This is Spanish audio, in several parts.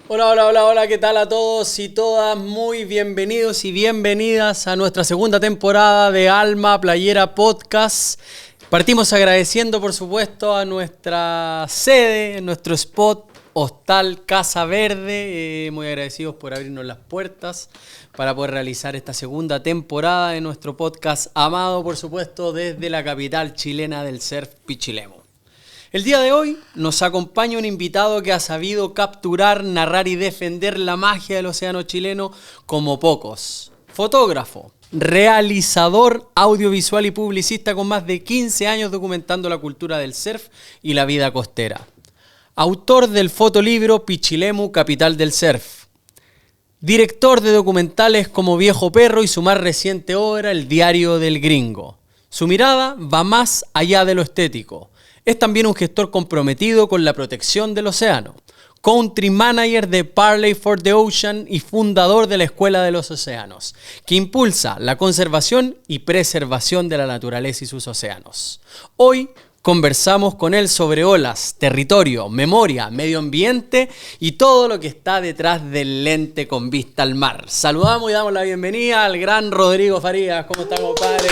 Hola, hola, hola, hola, ¿qué tal a todos y todas? Muy bienvenidos y bienvenidas a nuestra segunda temporada de Alma Playera Podcast. Partimos agradeciendo, por supuesto, a nuestra sede, nuestro spot, Hostal Casa Verde. Muy agradecidos por abrirnos las puertas para poder realizar esta segunda temporada de nuestro podcast amado, por supuesto, desde la capital chilena del surf, Pichilemu. El día de hoy nos acompaña un invitado que ha sabido capturar, narrar y defender la magia del océano chileno como pocos. Fotógrafo, realizador audiovisual y publicista con más de 15 años documentando la cultura del surf y la vida costera. Autor del fotolibro Pichilemu, capital del surf. Director de documentales como Viejo Perro y su más reciente obra, El Diario del Gringo. Su mirada va más allá de lo estético. Es también un gestor comprometido con la protección del océano, country manager de Parley for the Ocean y fundador de la Escuela de los Océanos, que impulsa la conservación y preservación de la naturaleza y sus océanos. Hoy conversamos con él sobre olas, territorio, memoria, medio ambiente y todo lo que está detrás del lente con vista al mar. Saludamos y damos la bienvenida al gran Rodrigo Farías. ¿Cómo está, compadre?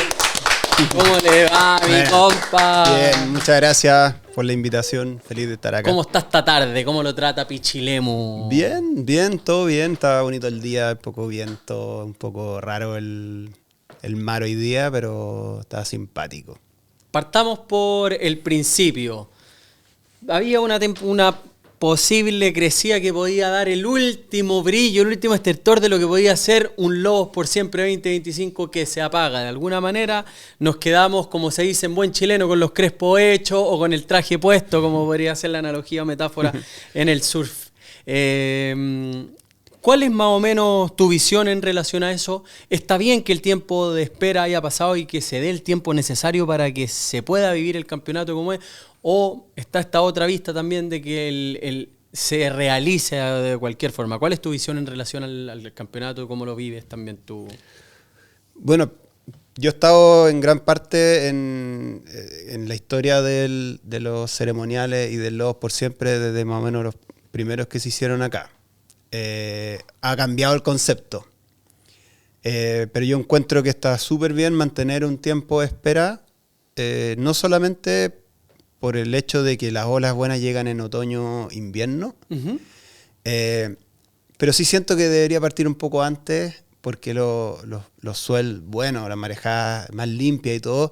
¿Cómo le va, mi compa? Bien, muchas gracias por la invitación. Feliz de estar acá. ¿Cómo está esta tarde? ¿Cómo lo trata Pichilemu? Bien, todo bien. Estaba bonito el día, un poco viento, un poco raro el mar hoy día, pero estaba simpático. Partamos por el principio. Había una posible crecida que podía dar el último brillo, el último estertor de lo que podía ser un Lobos por Siempre 2025 que se apaga. De alguna manera nos quedamos, como se dice en buen chileno, con los crespos hechos o con el traje puesto, como podría ser la analogía o metáfora en el surf. ¿Cuál es más o menos tu visión en relación a eso? ¿Está bien que el tiempo de espera haya pasado y que se dé el tiempo necesario para que se pueda vivir el campeonato como es? ¿O está esta otra vista también de que se realice de cualquier forma? ¿Cuál es tu visión en relación al campeonato? ¿Cómo lo vives también tú? Bueno, yo he estado en gran parte en la historia de los ceremoniales y del Lobos por Siempre desde más o menos los primeros que se hicieron acá. Ha cambiado el concepto. Pero yo encuentro que está súper bien mantener un tiempo de espera, no solamente por el hecho de que las olas buenas llegan en otoño-invierno, pero sí siento que debería partir un poco antes, porque los suelos buenos, las marejadas más limpias y todo,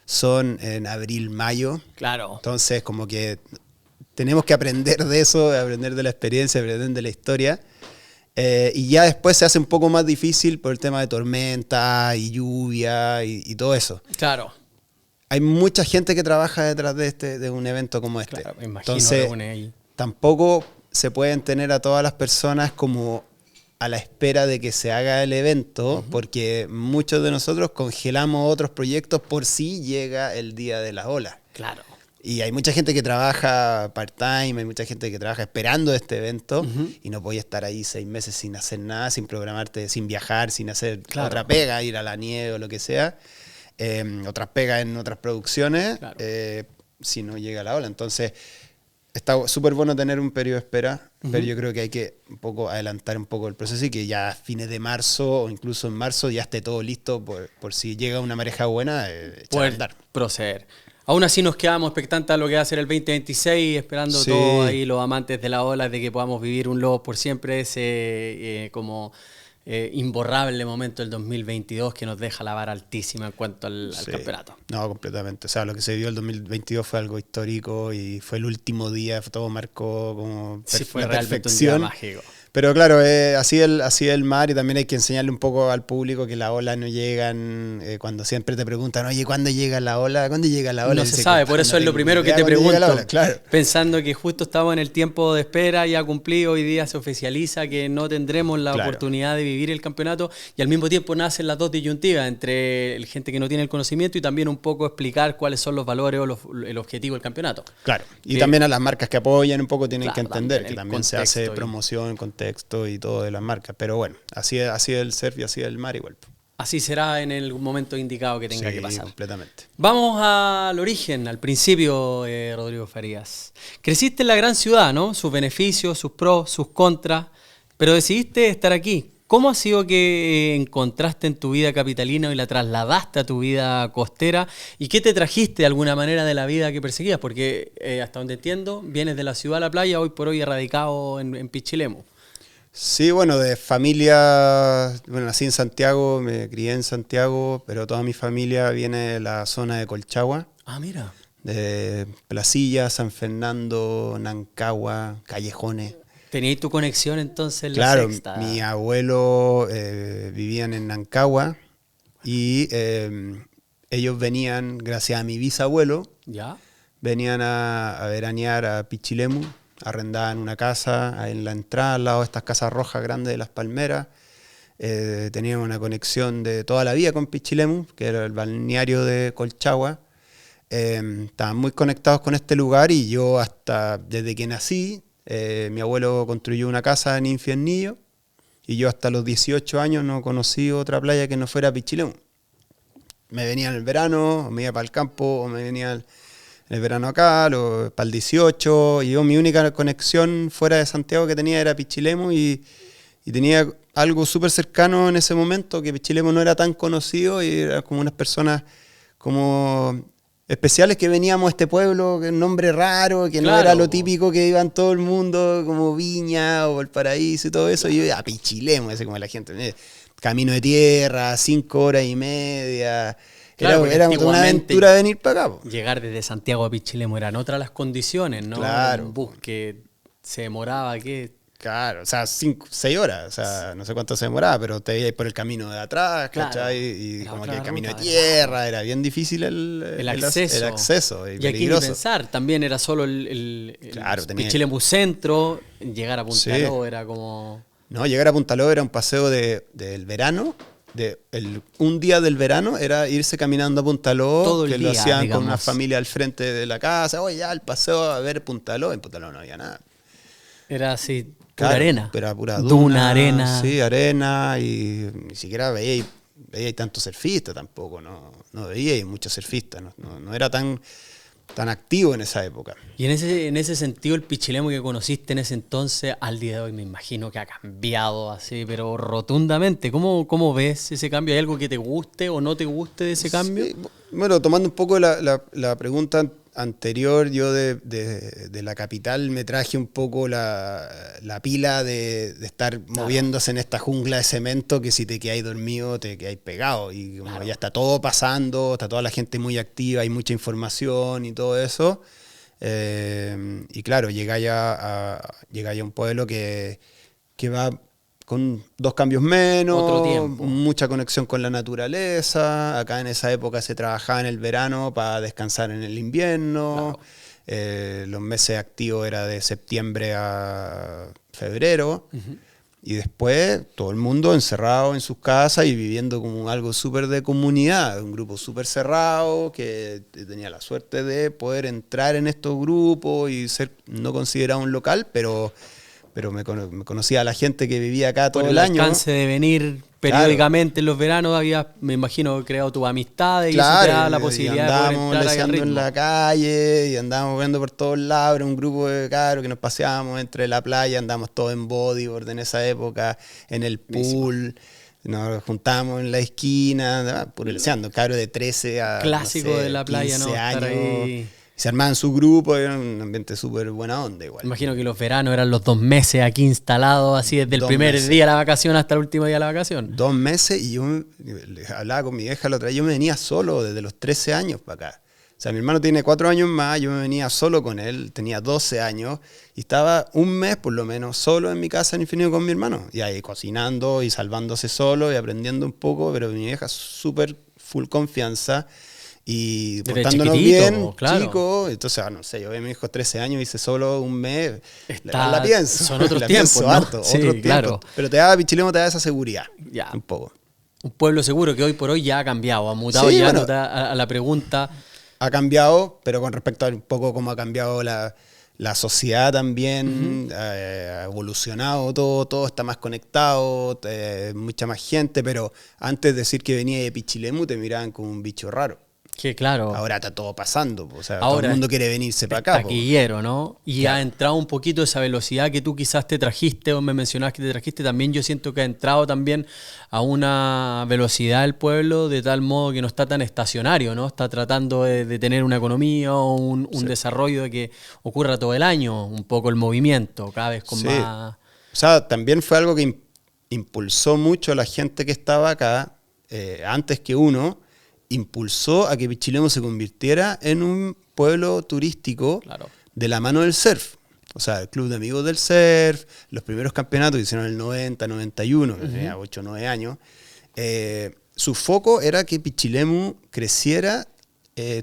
son en abril-mayo. Claro. Entonces, como que tenemos que aprender de eso, aprender de la experiencia, aprender de la historia. Y ya después se hace un poco más difícil por el tema de tormenta y lluvia y todo eso. Claro. Hay mucha gente que trabaja detrás de un evento como este. Claro, me imagino. Entonces, tampoco se pueden tener a todas las personas como a la espera de que se haga el evento, porque muchos de nosotros congelamos otros proyectos por si llega el día de las olas. Claro. Y hay mucha gente que trabaja part-time, hay mucha gente que trabaja esperando este evento y no podía estar ahí 6 meses sin hacer nada, sin programarte, sin viajar, sin hacer otra pega, ir a la nieve o lo que sea. Otras pegas en otras producciones, si no llega la ola. Entonces, está súper bueno tener un periodo de espera, pero yo creo que hay que un poco adelantar un poco el proceso y que ya a fines de marzo o incluso en marzo ya esté todo listo por si llega una mareja buena, echar a andar. Proceder. Aún así nos quedamos expectantes a lo que va a ser el 2026, esperando todos ahí los amantes de la ola de que podamos vivir un Lobos por Siempre, ese imborrable momento del 2022 que nos deja la vara altísima en cuanto al campeonato. No, completamente. O sea, lo que se vivió el 2022 fue algo histórico y fue el último día, todo marcó como fue la realmente perfección. Un día mágico. Pero claro, así el mar, y también hay que enseñarle un poco al público que las olas no llegan, cuando siempre te preguntan, oye, ¿cuándo llega la ola? ¿Cuándo llega la ola? No se sabe, por eso es lo primero que te pregunto, claro. Pensando que justo estamos en el tiempo de espera, ya cumplido, hoy día se oficializa que no tendremos la oportunidad de vivir el campeonato, y al mismo tiempo nacen las dos disyuntivas entre el gente que no tiene el conocimiento y también un poco explicar cuáles son los valores o el objetivo del campeonato. Claro, y también a las marcas que apoyan un poco tienen que entender que también contexto se hace promoción, contexto y todo de las marcas, pero bueno, así es el surf y así es el mar igual. Así será en el momento indicado que tenga que pasar. Completamente. Vamos al origen, al principio, Rodrigo Farías. Creciste en la gran ciudad, ¿no? Sus beneficios, sus pros, sus contras, pero decidiste estar aquí. ¿Cómo ha sido que encontraste en tu vida capitalina y la trasladaste a tu vida costera? ¿Y qué te trajiste de alguna manera de la vida que perseguías? Porque hasta donde entiendo, vienes de la ciudad a la playa, hoy por hoy erradicado en Pichilemu. Sí, bueno, de familia, bueno, nací en Santiago, me crié en Santiago, pero toda mi familia viene de la zona de Colchagua. Ah, mira. De Placilla, San Fernando, Nancagua, Callejones. ¿Tenías tu conexión entonces en Claro, la sexta? mi abuelo vivían en Nancagua y ellos venían, gracias a mi bisabuelo, ¿Ya? venían a veranear a Pichilemu, arrendaban una casa en la entrada, al lado de estas casas rojas grandes de Las Palmeras. Tenían una conexión de toda la vida con Pichilemu, que era el balneario de Colchagua. Estaban muy conectados con este lugar y yo hasta desde que nací, mi abuelo construyó una casa en Infiernillo y yo hasta los 18 años no conocí otra playa que no fuera Pichilemu. Me venía en el verano, o me iba para el campo, o me venía en el verano acá, para el 18, y yo mi única conexión fuera de Santiago que tenía era Pichilemu y tenía algo súper cercano en ese momento, que Pichilemu no era tan conocido y era como unas personas como especiales que veníamos a este pueblo, que un nombre raro, que no era lo típico que iban todo el mundo, como Viña o Valparaíso y todo eso, y yo a Pichilemu, ese como la gente, camino de tierra, 5 horas y media. Claro, era una aventura venir para acá. Llegar desde Santiago a Pichilemu eran otras las condiciones, ¿no? Claro. Un bus que se demoraba, ¿qué? Claro, o sea, 6 horas, o sea, no sé cuánto se demoraba, pero te ibas por el camino de atrás, claro, ¿cachai? Y como que el camino de tierra, era bien difícil el acceso y aquí ni pensar, también era solo el claro, Pichilemu Centro, llegar a Puntaló era como... No, llegar a Puntaló era un paseo del verano, un día del verano era irse caminando a Puntaló, todo el que día, lo hacían digamos, con una familia al frente de la casa, oye, ya el paseo a ver Puntaló, en Puntaló no había nada. Era así, claro, pura arena. Pero pura duna, arena. Sí, arena, y ni siquiera veía tantos surfistas tampoco, no veía muchos surfistas, no era tan activo en esa época. Y en ese sentido, el Pichilemu que conociste en ese entonces, al día de hoy me imagino que ha cambiado así, pero rotundamente. ¿Cómo ves ese cambio? ¿Hay algo que te guste o no te guste de ese cambio? Sí, bueno, tomando un poco la pregunta anterior, yo de la capital me traje un poco la pila de estar moviéndose en esta jungla de cemento que si te quedáis dormido te quedáis pegado y como ya está todo pasando, está toda la gente muy activa, hay mucha información y todo eso. Y claro, llegáis a un pueblo que va con 2 cambios menos, otro tiempo, mucha conexión con la naturaleza. Acá en esa época se trabajaba en el verano para descansar en el invierno. Claro. Los meses activos era de septiembre a febrero. Uh-huh. Y después todo el mundo encerrado en sus casas y viviendo como algo súper de comunidad, un grupo súper cerrado que tenía la suerte de poder entrar en estos grupos y ser no considerado un local, pero me conocía a la gente que vivía acá todo el año. Por el alcance de venir periódicamente en los veranos, habías, me imagino, creado tus amistades y eso te da la posibilidad de poder entrar ahí al ritmo. En la calle y andábamos viendo por todos lados, era un grupo de cabros que nos paseábamos entre la playa, andábamos todos en bodyboard en esa época, en el pool. Nos juntábamos en la esquina, pureleando, cabros de 13 a clásico, no sé, de la playa, 15 ¿no? años. Estar ahí. Se armaban su grupo, era un ambiente súper buena onda igual. Imagino que los veranos eran los 2 meses aquí instalados, así desde el primer día de la vacación hasta el último día de la vacación. 2 meses y yo hablaba con mi vieja la otra vez, yo me venía solo desde los 13 años para acá. O sea, mi hermano tiene 4 años más, yo me venía solo con él, tenía 12 años y estaba un mes por lo menos solo en mi casa en Infinito con mi hermano. Y ahí cocinando y salvándose solo y aprendiendo un poco, pero mi vieja súper full confianza. Y desde portándonos bien, claro. Chico, entonces, no sé, yo vi a mi hijo 13 años, hice solo un mes, la pienso. Son otros tiempos, ¿no? Harto, sí, otros claro. tiempos. Pero Pichilemu te da esa seguridad, ya. un poco. Un pueblo seguro que hoy por hoy ya ha cambiado, ha mutado, sí, ya bueno, a la pregunta. Ha cambiado, pero con respecto a un poco cómo ha cambiado la La sociedad también ha evolucionado, todo está más conectado, mucha más gente, pero antes de decir que venía de Pichilemu te miraban como un bicho raro. Que claro. Ahora está todo pasando, o sea, Ahora todo el mundo quiere venirse para acá. Taquillero, ¿no? Y claro. ha entrado un poquito esa velocidad que tú quizás te trajiste o me mencionabas que te trajiste, también yo siento que ha entrado también a una velocidad el pueblo de tal modo que no está tan estacionario, ¿no? Está tratando de tener una economía o un desarrollo de que ocurra todo el año, un poco el movimiento, cada vez con más... O sea, también fue algo que impulsó mucho a la gente que estaba acá, antes que uno, impulsó a que Pichilemu se convirtiera en un pueblo turístico de la mano del surf. O sea, el Club de Amigos del Surf, los primeros campeonatos que hicieron en el 90, 91, que tenía 8 o 9 años, su foco era que Pichilemu creciera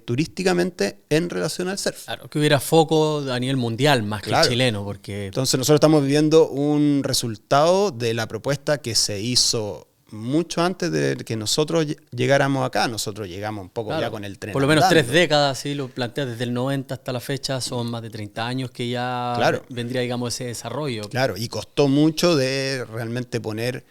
turísticamente en relación al surf. Claro, que hubiera foco a nivel mundial más que chileno. Porque... Entonces nosotros estamos viviendo un resultado de la propuesta que se hizo mucho antes de que nosotros llegáramos acá. Nosotros llegamos un poco ya con el tren. Por lo menos andando. 3 décadas, si lo planteas desde el 90 hasta la fecha, son más de 30 años que ya vendría, digamos, ese desarrollo. Claro, y costó mucho de realmente poner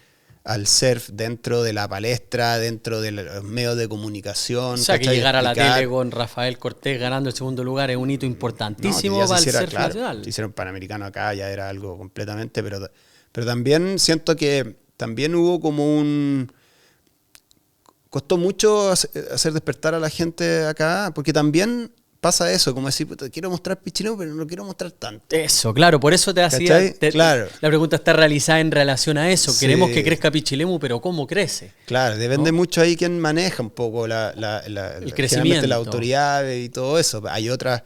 al surf dentro de la palestra, dentro de los medios de comunicación. O sea, que llegar a la tele con Rafael Cortés ganando el segundo lugar es un hito importantísimo para el surf nacional. Hicieron Panamericano acá, ya era algo completamente, pero también siento que también hubo como costó mucho hacer despertar a la gente acá, porque también pasa eso, como decir, quiero mostrar Pichilemu, pero no quiero mostrar tanto. Eso, claro, por eso te hacía... Claro. La pregunta está realizada en relación a eso. Sí. Queremos que crezca Pichilemu, pero ¿cómo crece? Claro, depende mucho ahí quién maneja un poco el crecimiento, la autoridad y todo eso. Hay otras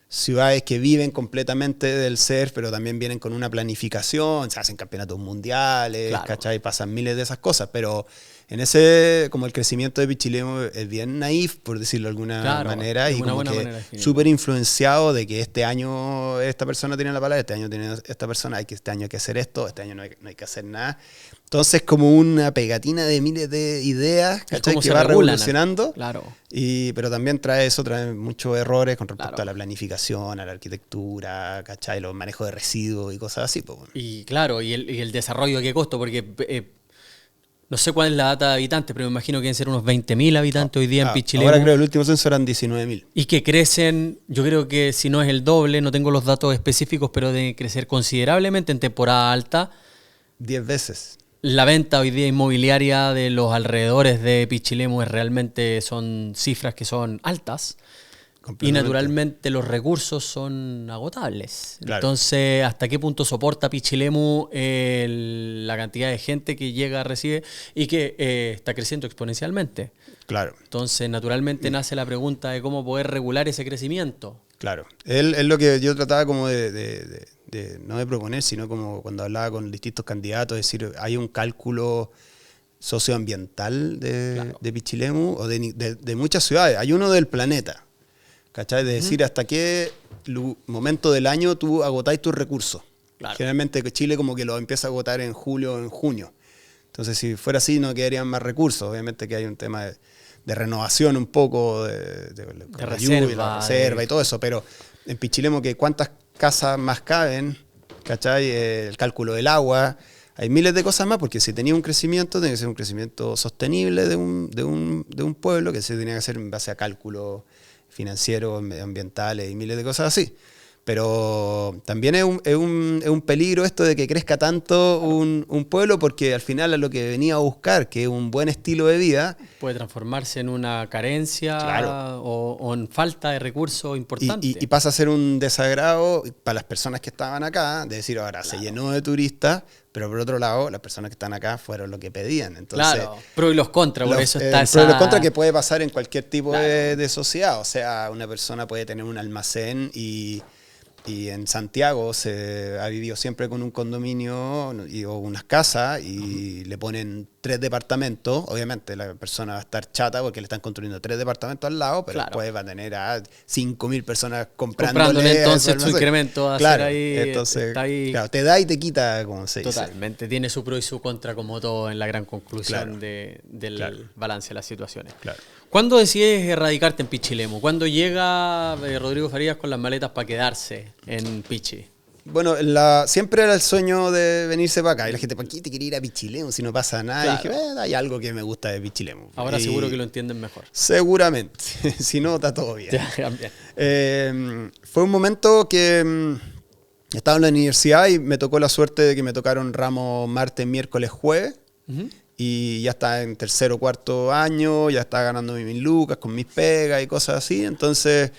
ciudades que viven completamente del surf, pero también vienen con una planificación, se hacen campeonatos mundiales, ¿cachai? Pasan miles de esas cosas, pero en ese, como el crecimiento de Pichilemu es bien naif, por decirlo de alguna manera, y como que súper influenciado de que este año esta persona tiene la palabra, este año tiene esta persona, este año hay que hacer esto, este año no hay que hacer nada. Entonces, como una pegatina de miles de ideas, ¿cachai? Que va revolucionando. Claro. Pero también trae muchos errores con respecto a la planificación, a la arquitectura, ¿cachai? Los manejos de residuos y cosas así. Pues, bueno. Y claro, y el desarrollo a qué costo, porque no sé cuál es la data de habitantes, pero me imagino que deben ser unos 20.000 habitantes hoy día en Pichilemu. Ahora creo que el último censo eran 19.000. Y que crecen, yo creo que si no es el doble, no tengo los datos específicos, pero deben crecer considerablemente en temporada alta. 10 veces. La venta hoy día inmobiliaria de los alrededores de Pichilemu son cifras que son altas y naturalmente los recursos son agotables. Claro. Entonces, ¿hasta qué punto soporta Pichilemu la cantidad de gente que llega, recibe y que está creciendo exponencialmente? Claro. Entonces, naturalmente nace la pregunta de cómo poder regular ese crecimiento. Claro. Es lo que yo trataba como no de proponer, sino como cuando hablaba con distintos candidatos, es decir, hay un cálculo socioambiental de Pichilemu o de muchas ciudades. Hay uno del planeta, ¿cachai? De decir hasta qué momento del año tú agotáis tus recursos. Claro. Generalmente Chile como que lo empieza a agotar en julio o en junio. Entonces, si fuera así, no quedarían más recursos. Obviamente que hay un tema de renovación un poco, de reserva y todo eso, pero en Pichilemu que cuántas casas más caben, ¿cachai? El cálculo del agua, hay miles de cosas más, porque si tenía un crecimiento, tiene que ser un crecimiento sostenible de un pueblo, que se tenía que hacer en base a cálculos financieros, medioambientales y miles de cosas así. Pero también es un peligro esto de que crezca tanto un pueblo, porque al final a lo que venía a buscar, que es un buen estilo de vida, puede transformarse en una carencia o en falta de recursos importantes. Y pasa a ser un desagrado para las personas que estaban acá, de decir, ahora se llenó de turistas, pero por otro lado, las personas que están acá fueron lo que pedían. Entonces, pro y los contras, por eso está pro y los contras que puede pasar en cualquier tipo de sociedad. O sea, una persona puede tener un almacén y en Santiago se ha vivido siempre con un condominio o unas casas y le ponen 3 departamentos. Obviamente la persona va a estar chata porque le están construyendo 3 departamentos al lado, pero después va a tener a 5.000 personas comprándole entonces su incremento a hacer ahí. Entonces, te da y te quita, como se dice. Totalmente, tiene su pro y su contra como todo en la gran conclusión del balance de las situaciones. Claro. ¿Cuándo decides radicarte en Pichilemu? ¿Cuándo llega Rodrigo Farías con las maletas para quedarse en Pichi? Bueno, siempre era el sueño de venirse para acá. Y la gente, ¿por qué te quería ir a Pichilemu si no pasa nada? Claro. Y dije, hay algo que me gusta de Pichilemu. Ahora seguro que lo entienden mejor. Seguramente. Si no, está todo bien. Fue un momento que estaba en la universidad y me tocó la suerte de que me tocaron ramos martes, miércoles, jueves. Y ya estaba en tercero o cuarto año, ya estaba ganando mis lucas con mis pegas y cosas así. Entonces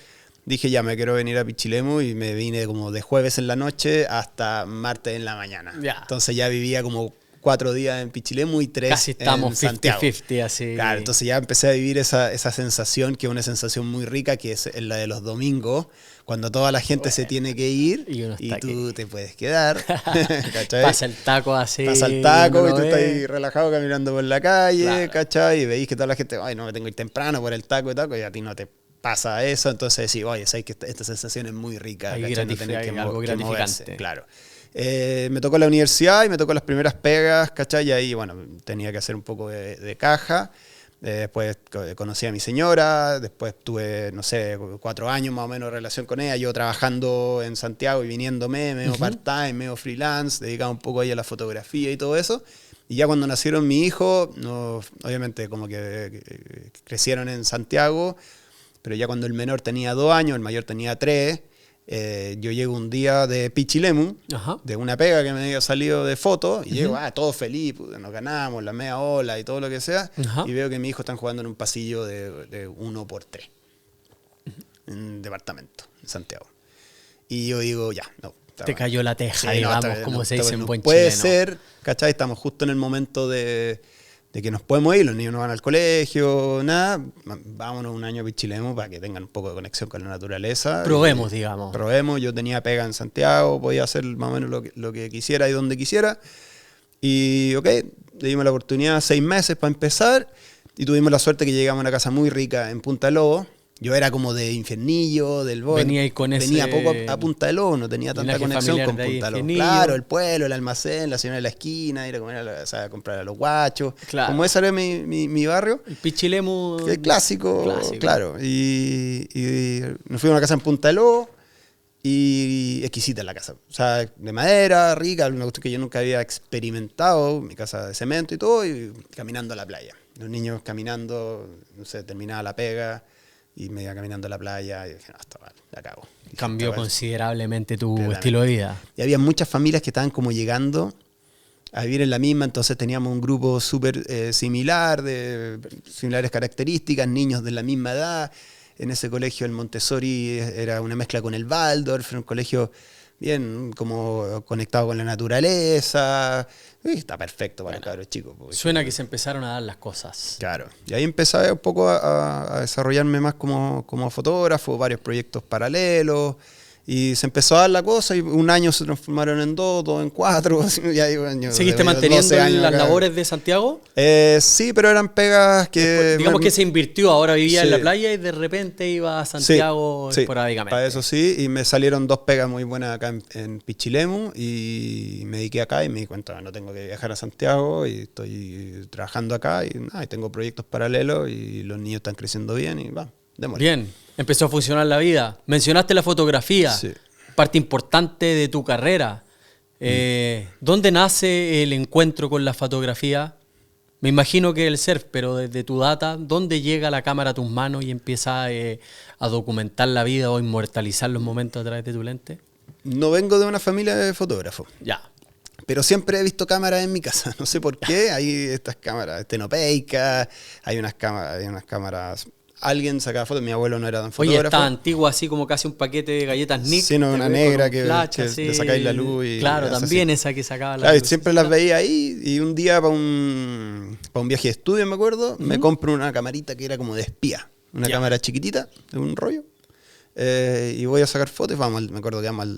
dije, ya me quiero venir a Pichilemu y me vine como de jueves en la noche hasta martes en la mañana. Ya. Entonces ya vivía como 4 días en Pichilemu y 3 Casi estamos en Santiago. 50-50 así. Claro, entonces ya empecé a vivir esa sensación, que es una sensación muy rica, que es la de los domingos, cuando toda la gente se tiene que ir y tú te puedes quedar. ¿Cachai? Pasa el taco así. Pasa el taco y tú estás ahí relajado caminando por la calle, claro. ¿Cachai? Y veis que toda la gente, ay, no me tengo que ir temprano por el taco y a ti no te pasa eso. Entonces decís, oye, sabes que esta sensación es muy rica. Hay no tener que algo gratificante. Moverse, claro. Me tocó la universidad y me tocó las primeras pegas, ¿cachai? Y ahí, bueno, tenía que hacer un poco de caja. Después conocí a mi señora, después tuve, no sé, 4 años más o menos de relación con ella, yo trabajando en Santiago y viniéndome, medio part-time, medio freelance, dedicado un poco ahí a la fotografía y todo eso. Y ya cuando nacieron mis hijos, no, obviamente como que crecieron en Santiago, pero ya cuando el menor tenía 2 años, el mayor tenía 3, yo llego un día de Pichilemu, de una pega que me había salido de foto, y llego, todo feliz, nos ganamos, la media ola y todo lo que sea, y veo que mis hijos están jugando en un pasillo de 1x3, en un departamento, en Santiago. Y yo digo, ya, no. Te cayó la teja, sí, digamos, como se dice en buen puede chileno. Puede ser, ¿cachai? Estamos justo en el momento de que nos podemos ir, los niños no van al colegio, nada, vámonos un año a Pichilemu para que tengan un poco de conexión con la naturaleza. Probemos, digamos. Probemos, yo tenía pega en Santiago, podía hacer más o menos lo que quisiera y donde quisiera. Y ok, le dimos la oportunidad 6 meses para empezar y tuvimos la suerte que llegamos a una casa muy rica en Punta del Lobo. Yo era como de Infiernillo, del Bosque. Venía poco a Punta del Lobo, no tenía tanta conexión con Punta del Lobo. Claro, el pueblo, el almacén, la señora de la esquina, ir a comer a comprar a los guachos. Claro. Como ese era mi barrio. El Pichilemu. El clásico, claro. Y nos fuimos a una casa en Punta del Lobo y exquisita la casa. O sea, de madera, rica, una cuestión que yo nunca había experimentado, mi casa de cemento y todo, y caminando a la playa. Los niños caminando, no sé, terminaba la pega. Y me iba caminando a la playa y dije, no, está mal, la cago. Cambió considerablemente tu estilo de vida. Y había muchas familias que estaban como llegando a vivir en la misma, entonces teníamos un grupo súper similar, de similares características, niños de la misma edad. En ese colegio el Montessori era una mezcla con el Waldorf, era un colegio bien como conectado con la naturaleza. Está perfecto para cabros chicos. Suena que se empezaron a dar las cosas. Claro. Y ahí empecé un poco a desarrollarme más como fotógrafo, varios proyectos paralelos. Y se empezó a dar la cosa y un año se transformaron en 2 en 4. Ya digo, ¿Seguiste manteniendo las labores de Santiago? Sí, pero eran pegas que... Después, digamos que se invirtió, ahora vivía en la playa y de repente iba a Santiago esporádicamente. Para eso sí, y me salieron 2 pegas muy buenas acá en Pichilemu y me dediqué acá y me di cuenta, no tengo que viajar a Santiago y estoy trabajando acá y tengo proyectos paralelos y los niños están creciendo bien y va, démosle. Bien. Empezó a funcionar la vida. Mencionaste la fotografía, parte importante de tu carrera. ¿Dónde nace el encuentro con la fotografía? Me imagino que el surf, pero desde tu data, ¿dónde llega la cámara a tus manos y empieza a documentar la vida o inmortalizar los momentos a través de tu lente? No vengo de una familia de fotógrafos. Ya. Pero siempre he visto cámaras en mi casa. No sé por qué. Hay estas cámaras estenopeicas, hay unas cámaras... Alguien sacaba fotos, mi abuelo no era tan fotógrafo. Oye, está antiguo, así como casi un paquete de galletas Nick. Sí, no, una negra que le sacáis la luz. Y claro, también esa que sacaba la luz. Claro, siempre las veía ahí y un día para un viaje de estudio, me acuerdo, me compro una camarita que era como de espía. Una cámara chiquitita, de un rollo. Y voy a sacar fotos, me acuerdo que vamos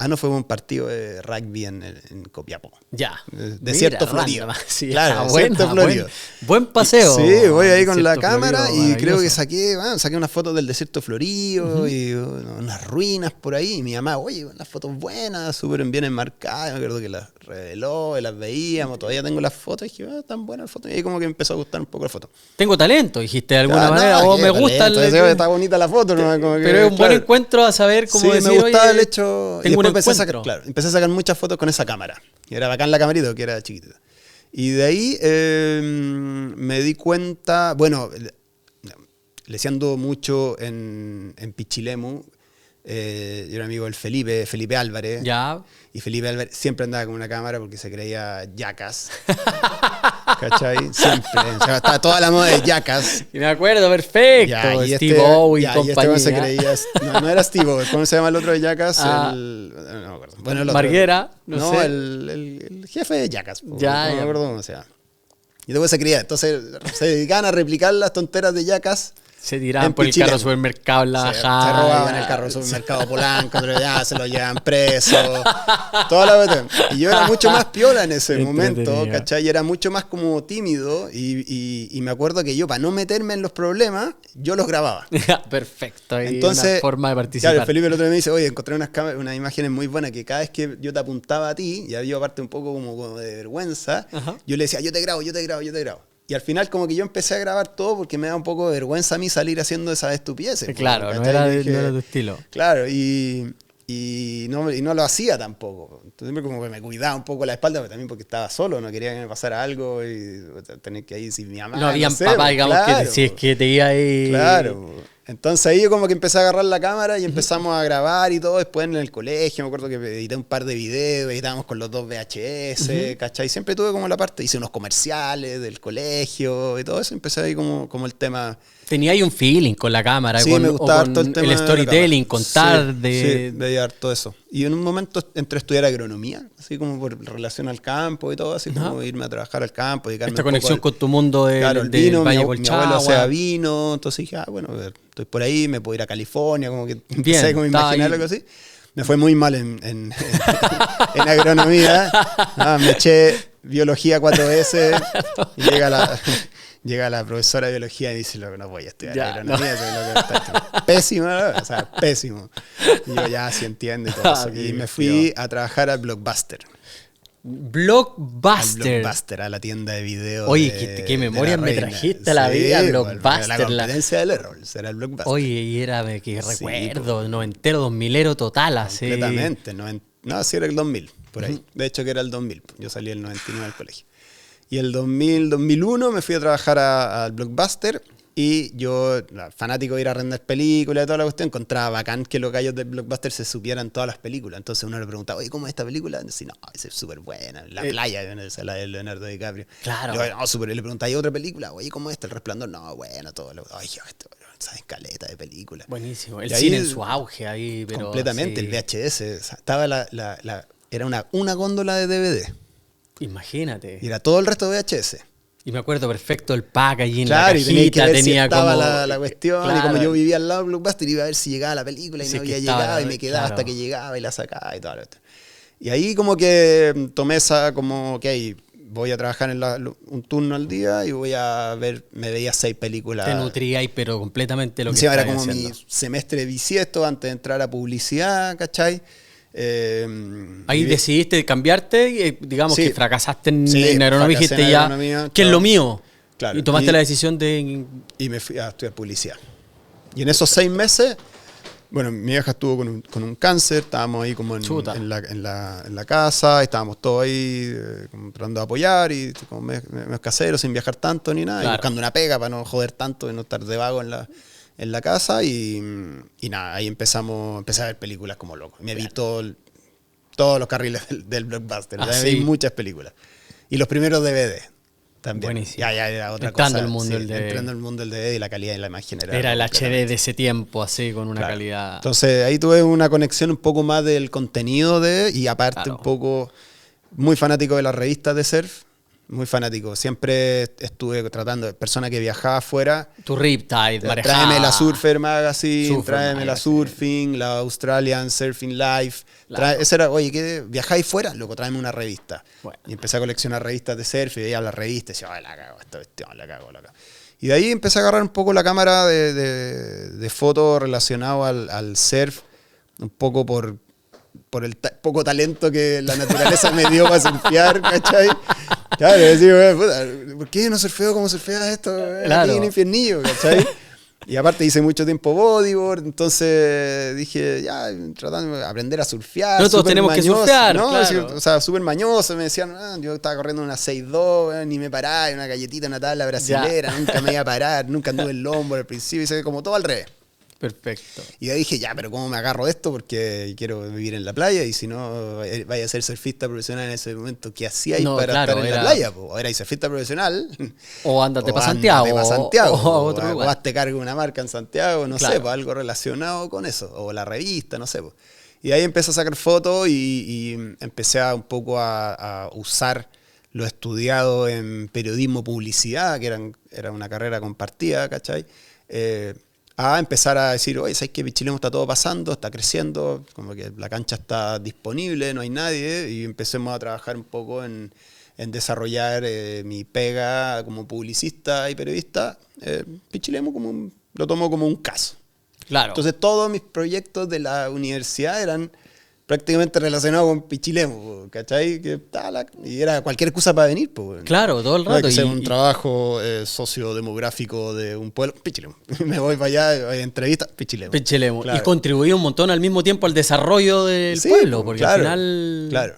no, fue un partido de rugby en Copiapó. Ya. Desierto Florido. Sí, claro, Desierto Florido. Buen paseo. Sí, voy ahí con la cámara y creo que saqué unas fotos del Desierto Florido y unas ruinas por ahí. Y mi mamá, oye, unas fotos buenas, súper bien enmarcadas. Me acuerdo que las reveló, las veíamos, todavía tengo las fotos, y dije, tan buenas las fotos, y ahí como que me empezó a gustar un poco la foto. Tengo talento, dijiste de alguna manera, o me gusta... Está bonita la foto, ¿no? Como que, pero es un buen encuentro a saber cómo decir, me gustaba el hecho... Tengo un empecé a sacar muchas fotos con esa cámara, y era bacán la camarita, que era chiquitita. Y de ahí me di cuenta, bueno, leseando mucho en Pichilemu. Yo era amigo del Felipe Álvarez. Ya. Y Felipe Álvarez siempre andaba con una cámara porque se creía Jackass. ¿Cachai? Siempre. O sea, estaba toda la moda de Jackass. Y me acuerdo, perfecto. Ya, y Steve O y Y compañía. este se creía... No era Steve O. ¿Cómo se llama el otro de Jackass? No me acuerdo. Bueno, el otro. Marguera. No sé. El jefe de Jackass. Ya, no me acuerdo cómo se llama. Y después se creía. Entonces se dedicaban a replicar las tonteras de Jackass. Se tiraban por el carro al supermercado, la bajada. Se robaban el carro al supermercado Polanco, ya se lo llevaban preso. Toda la vez. Y yo era mucho más piola en ese momento, ¿cachai? Y era mucho más como tímido. Y me acuerdo que yo, para no meterme en los problemas, yo los grababa. Perfecto. Entonces, una forma de participar. Claro, Felipe el otro día me dice, oye, encontré unas imágenes muy buenas que cada vez que yo te apuntaba a ti, y había aparte un poco como de vergüenza, yo le decía, yo te grabo. Y al final como que yo empecé a grabar todo porque me da un poco de vergüenza a mí salir haciendo esas estupideces. Claro, no era tu estilo. Claro, y no lo hacía tampoco. Entonces como que me cuidaba un poco la espalda, pero también porque estaba solo, no quería que me pasara algo y tener que ir sin mi mamá. No había papá, digamos, claro, que si es que te iba ahí... Claro. Entonces ahí yo como que empecé a agarrar la cámara y empezamos a grabar y todo. Después en el colegio me acuerdo que edité un par de videos, editábamos con los 2 VHS, ¿cachai? Siempre tuve como la parte, hice unos comerciales del colegio y todo eso. Empecé ahí como el tema... Tenía ahí un feeling con la cámara, sí, me gustaba todo el tema el storytelling, contar sí, de llevar todo eso. Y en un momento entré a estudiar agronomía, así como por relación al campo y todo, así como irme a trabajar al campo. Esta conexión con tu mundo claro, el del vino, Valle mi abuelo hacía vino, entonces dije, bueno, estoy por ahí, me puedo ir a California, como que empecé como a imaginar algo así. Me fue muy mal en agronomía, me eché biología 4 veces y llega la profesora de biología y dice, no voy a estudiar agronomía, pésimo, ¿no? O sea, pésimo. Y yo ya sí entiendo y todo eso. Y me fui a trabajar al Blockbuster. Blockbuster, a la tienda de video. Oye, qué memoria me trajiste a la vida, Blockbuster. La competencia del error, será el Blockbuster. Oye, y era, que recuerdo, noventero, 2000ero total, así. Completamente, no, sí era el 2000, por ahí. De hecho que era el 2000, yo salí el 99 del colegio. Y el 2001 me fui a trabajar al Blockbuster y yo, fanático de ir a arrendar películas y toda la cuestión, encontraba bacán que los gallos del Blockbuster se supieran todas las películas. Entonces uno le preguntaba, oye, ¿cómo es esta película? Y decía, no, esa es súper buena. La playa, esa la de Leonardo DiCaprio. Claro. Yo, no, súper. Le preguntaba, ¿y otra película? Oye, ¿cómo es esta? El Resplandor. No, bueno, todo. Ay, esto, esa escaleta de películas. Buenísimo. El cine en su auge ahí, pero... Completamente, sí. El VHS. Estaba era una góndola de DVD. Imagínate. Y era todo el resto de VHS. Y me acuerdo perfecto el pack allí en claro, la cajita, tenía si estaba como... la cuestión, claro. Y como yo vivía al lado del Blockbuster, iba a ver si llegaba la película y no había llegado, y me quedaba hasta que llegaba y la sacaba y todo. Y ahí como que tomé esa, como que voy a trabajar en un turno al día y voy a ver, me veía 6 películas. Te nutríais, pero completamente lo que encima era como haciendo. Mi semestre bisiesto antes de entrar a publicidad, ¿cachai? Ahí decidiste cambiarte, digamos que fracasaste en agronomía y dijiste ya, ¿qué es lo mío? Claro, y tomaste la decisión de... Y me fui a estudiar publicidad. Y en esos 6 meses, bueno, mi vieja estuvo con un cáncer, estábamos ahí como en la casa, estábamos todos ahí como tratando de apoyar y como medio caseros, sin viajar tanto ni nada, y buscando una pega para no joder tanto y no estar de vago en la casa y nada, ahí empecé a ver películas como loco. Me vi todos los carriles del Blockbuster, vi muchas películas. Y los primeros DVD también. Buenísimo. Ya era otra entrando cosa. El mundo del DVD. Entrando al mundo del DVD y la calidad de la imagen era el HD de ese tiempo, así, con una calidad... Entonces ahí tuve una conexión un poco más del contenido y aparte un poco muy fanático de las revistas de surf. Muy fanático. Siempre estuve tratando de personas que viajaba afuera. Tu Riptide, marejada. Tráeme la Surfer Magazine, tráeme la Surfing, la Australian Surfing Life. Eso era, oye, ¿qué? ¿Viajáis fuera? Loco, tráeme una revista. Bueno. Y empecé a coleccionar revistas de surf y veía las revistas y decía, la cago, esta cuestión, la cago. Y de ahí empecé a agarrar un poco la cámara de fotos relacionado al surf, un poco por por el poco talento que la naturaleza me dio para surfear, ¿cachai? Claro, decía, puta, ¿por qué no surfeo como surfeas esto? Claro. Aquí en Infiernillo, ¿cachai? Y aparte hice mucho tiempo bodyboard, entonces dije, ya, tratando de aprender a surfear. No todos tenemos mañoso, que surfear, ¿no? claro. O sea, súper mañoso, me decían, yo estaba corriendo una 6'2", ni me paraba, una galletita, una tabla brasilera, nunca me iba a parar, nunca anduve en lombo al principio, hice como todo al revés. Perfecto. Y ahí dije, ya, pero ¿cómo me agarro de esto? Porque quiero vivir en la playa y si no, vaya a ser surfista profesional en ese momento, ¿qué hacía ahí para estar en la playa? Pues, o era surfista profesional. O ándate para Santiago. O a otro lugar. O hazte cargo de una marca en Santiago, no Claro. sé, pues algo relacionado con eso. O la revista, no sé. Pues. Y ahí empecé a sacar fotos y empecé un poco a usar lo estudiado en periodismo publicidad, que era una carrera compartida, ¿cachai? A empezar a decir, oye, ¿sabes qué? Pichilemu está todo pasando, está creciendo, como que la cancha está disponible, no hay nadie, y empecemos a trabajar un poco en desarrollar mi pega como publicista y periodista. Pichilemu lo tomo como un caso. Claro. Entonces todos mis proyectos de la universidad eran prácticamente relacionados con Pichilemu, ¿cachai? Y era cualquier excusa para venir. Pues, claro, todo el no hay rato. que hacer un trabajo sociodemográfico de un pueblo, Pichilemu. Me voy para allá, hay entrevistas, Pichilemu. Pichilemu. Claro. Y contribuía un montón al mismo tiempo al desarrollo del pueblo, porque claro, al final, claro.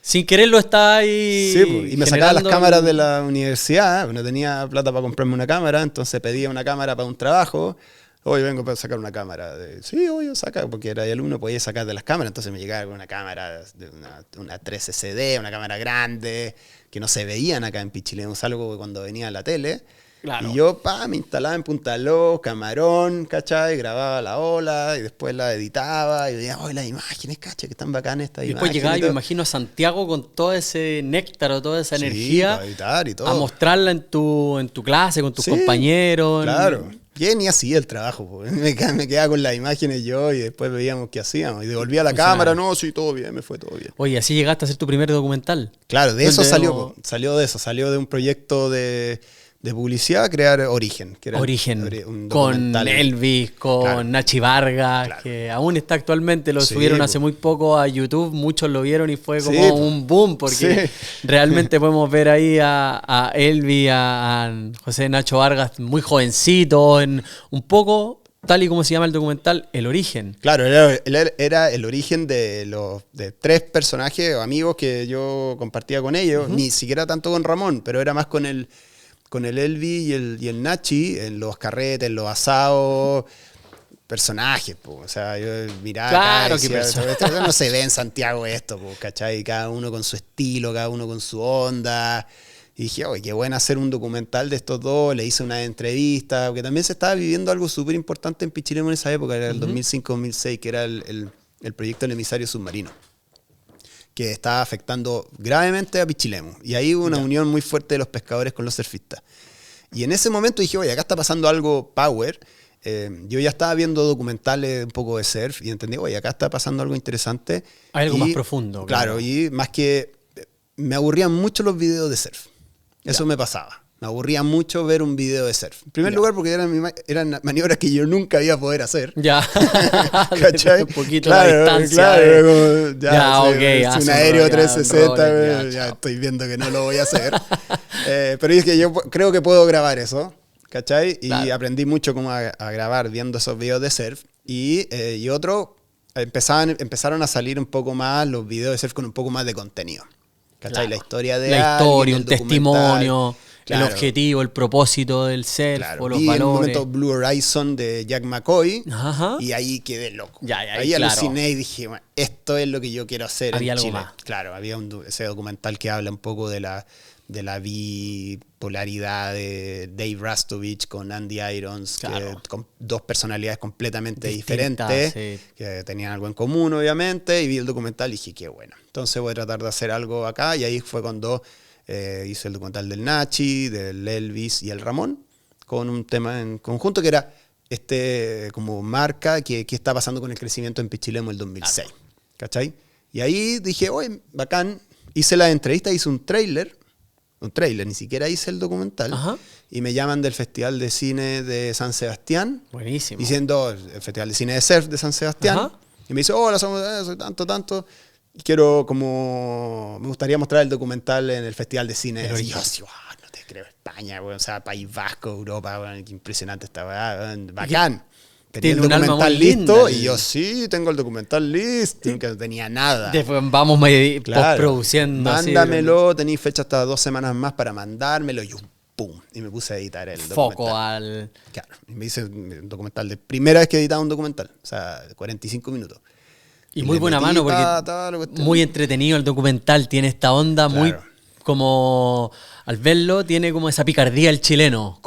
sin quererlo está ahí. Sí, pues, y me sacaba las generando cámaras de la universidad, no tenía plata para comprarme una cámara, entonces pedía una cámara para un trabajo. Hoy vengo para sacar una cámara. Sí, hoy saca, porque era alumno, podía sacar de las cámaras. Entonces me llegaba con una cámara, una 13 CD, una cámara grande, que no se veían acá en Pichilemu, salvo cuando venía a la tele. Claro. Y yo, me instalaba en Punta Ló, camarón, ¿cachai? Grababa la ola y después la editaba y veía, las imágenes, ¿cachai? Que están bacanas estas Y imágenes. después llegaba, y yo me todo. imagino, a Santiago con todo ese néctar o toda esa Sí, energía para editar y todo. a mostrarla en tu clase, con tus Sí, compañeros. Claro. Yo ni hacía el trabajo, pues. Me quedaba con las imágenes yo y después veíamos qué hacíamos. Y devolvía la cámara, no, sí, todo bien, me fue todo bien. Oye, así llegaste a hacer tu primer documental. Claro, de eso Donde- salió de un proyecto de publicidad, crear Origen. Que era Origen, un con documental. Elvis, con Claro. Nachi Vargas, Claro. que aún está actualmente, lo Sí, subieron po. hace muy poco a YouTube, muchos lo vieron y fue como Sí, po. un boom, porque Sí. realmente podemos ver ahí a Elvis, a José Nacho Vargas muy jovencito, en un poco, tal y como se llama el documental, El Origen. Claro, era el origen de 3 personajes o amigos que yo compartía con ellos, ni siquiera tanto con Ramón, pero era más con el Elvi y el Nachi en los carretes, en los asados, personajes, po. O sea, yo miraba Claro, acá y qué decía, personaje. esto no se ve en Santiago esto, po, ¿cachai? Cada uno con su estilo, cada uno con su onda. Y dije, oye, qué bueno hacer un documental de estos dos. Le hice una entrevista, porque también se estaba viviendo algo súper importante en Pichilemu en esa época, era el 2005-2006, que era el proyecto del emisario submarino, que estaba afectando gravemente a Pichilemu. Y ahí hubo una unión muy fuerte de los pescadores con los surfistas. Y en ese momento dije, oye, acá está pasando algo power. Yo ya estaba viendo documentales un poco de surf y entendí, oye, acá está pasando algo interesante. Hay algo Y, más profundo. Claro, y más que me aburrían mucho los videos de surf. Eso me pasaba. Me aburría mucho ver un video de surf. En primer lugar, porque eran maniobras que yo nunca iba a poder hacer. Ya. ¿Cachai? Un poquito Claro, la distancia. claro, como, Ya, ok, es haz un un aéreo roller, 360, un roller, ya, ya chao. estoy viendo que no lo voy a hacer. Pero es que yo creo que puedo grabar eso, ¿cachai? Y Claro. aprendí mucho cómo a grabar viendo esos videos de surf. Y otro, empezaron a salir un poco más los videos de surf con un poco más de contenido. ¿Cachai? Claro. La historia de La alguien, historia, el un documental. testimonio, Claro. el objetivo, el propósito del surf Claro, o los vi en un valores. momento Blue Horizon de Jack McCoy Ajá. y ahí quedé loco. Ya, ahí claro. aluciné y dije, bueno, esto es lo que yo quiero hacer Había en algo Chile. más. Claro, había ese documental que habla un poco de la bipolaridad de Dave Rastovich con Andy Irons, Claro. con dos personalidades completamente Distintas, diferentes, sí. que tenían algo en común, obviamente, y vi el documental y dije, qué bueno. Entonces voy a tratar de hacer algo acá, y ahí fue cuando hice el documental del Nachi, del Elvis y el Ramón, con un tema en conjunto que era como marca que está pasando con el crecimiento en Pichilemu el 2006. ¿Cachai? Y ahí dije, oye, bacán, hice la entrevista, hice un trailer, ni siquiera hice el documental, Ajá. y me llaman del Festival de Cine de San Sebastián, Buenísimo. diciendo, el Festival de Cine de Surf de San Sebastián, Ajá. Y me dice, hola, soy tanto, tanto. Y quiero me gustaría mostrar el documental en el Festival de Cine. Y yo así, no te creo, España, o sea, País Vasco, Europa, qué impresionante esta weá, bacán. Tenía el documental listo y yo sí, tengo el documental listo, que no tenía nada. Después vamos postproduciendo. Mándamelo, tenéis fecha hasta 2 semanas más para mandármelo y ¡pum! Y me puse a editar el documental. Claro, y me hice un documental de primera vez que editaba un documental, o sea, 45 minutos. Y muy buena mano porque muy entretenido el documental, tiene esta onda muy como, al verlo, tiene como esa picardía el chileno,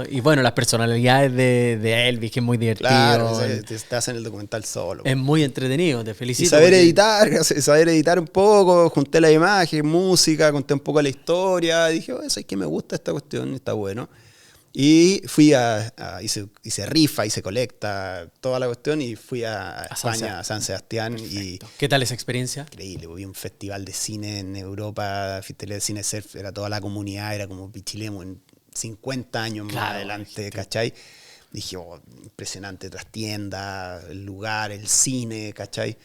y bueno, las personalidades de Elvis, que es muy divertido. Claro, te hacen el documental solo. Es muy entretenido, te felicito. Y saber editar un poco, junté la imagen, música, conté un poco la historia, dije, es que me gusta esta cuestión, está bueno. Y fui hice rifa, hice colecta, toda la cuestión, y fui a España, a San Sebastián. Y ¿qué tal esa experiencia? Increíble, vi un festival de cine en Europa, festival de cine surf, era toda la comunidad, era como Pichilemu en 50 años más adelante, ¿cachai? Dije, impresionante, trastienda, el lugar, el cine, ¿cachai?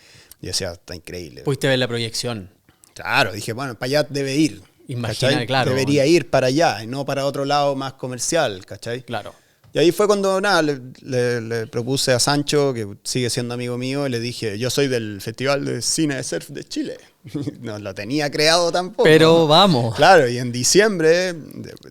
Y yo decía, está increíble. ¿Pudiste ver la proyección? Claro, dije, bueno, para allá debe ir. Imagina, claro. Debería ir para allá y no para otro lado más comercial, ¿cachai? Claro. Y ahí fue cuando, le propuse a Sancho, que sigue siendo amigo mío, y le dije, yo soy del Festival de Cine de Surf de Chile. No lo tenía creado tampoco. Pero vamos. Claro, y en diciembre,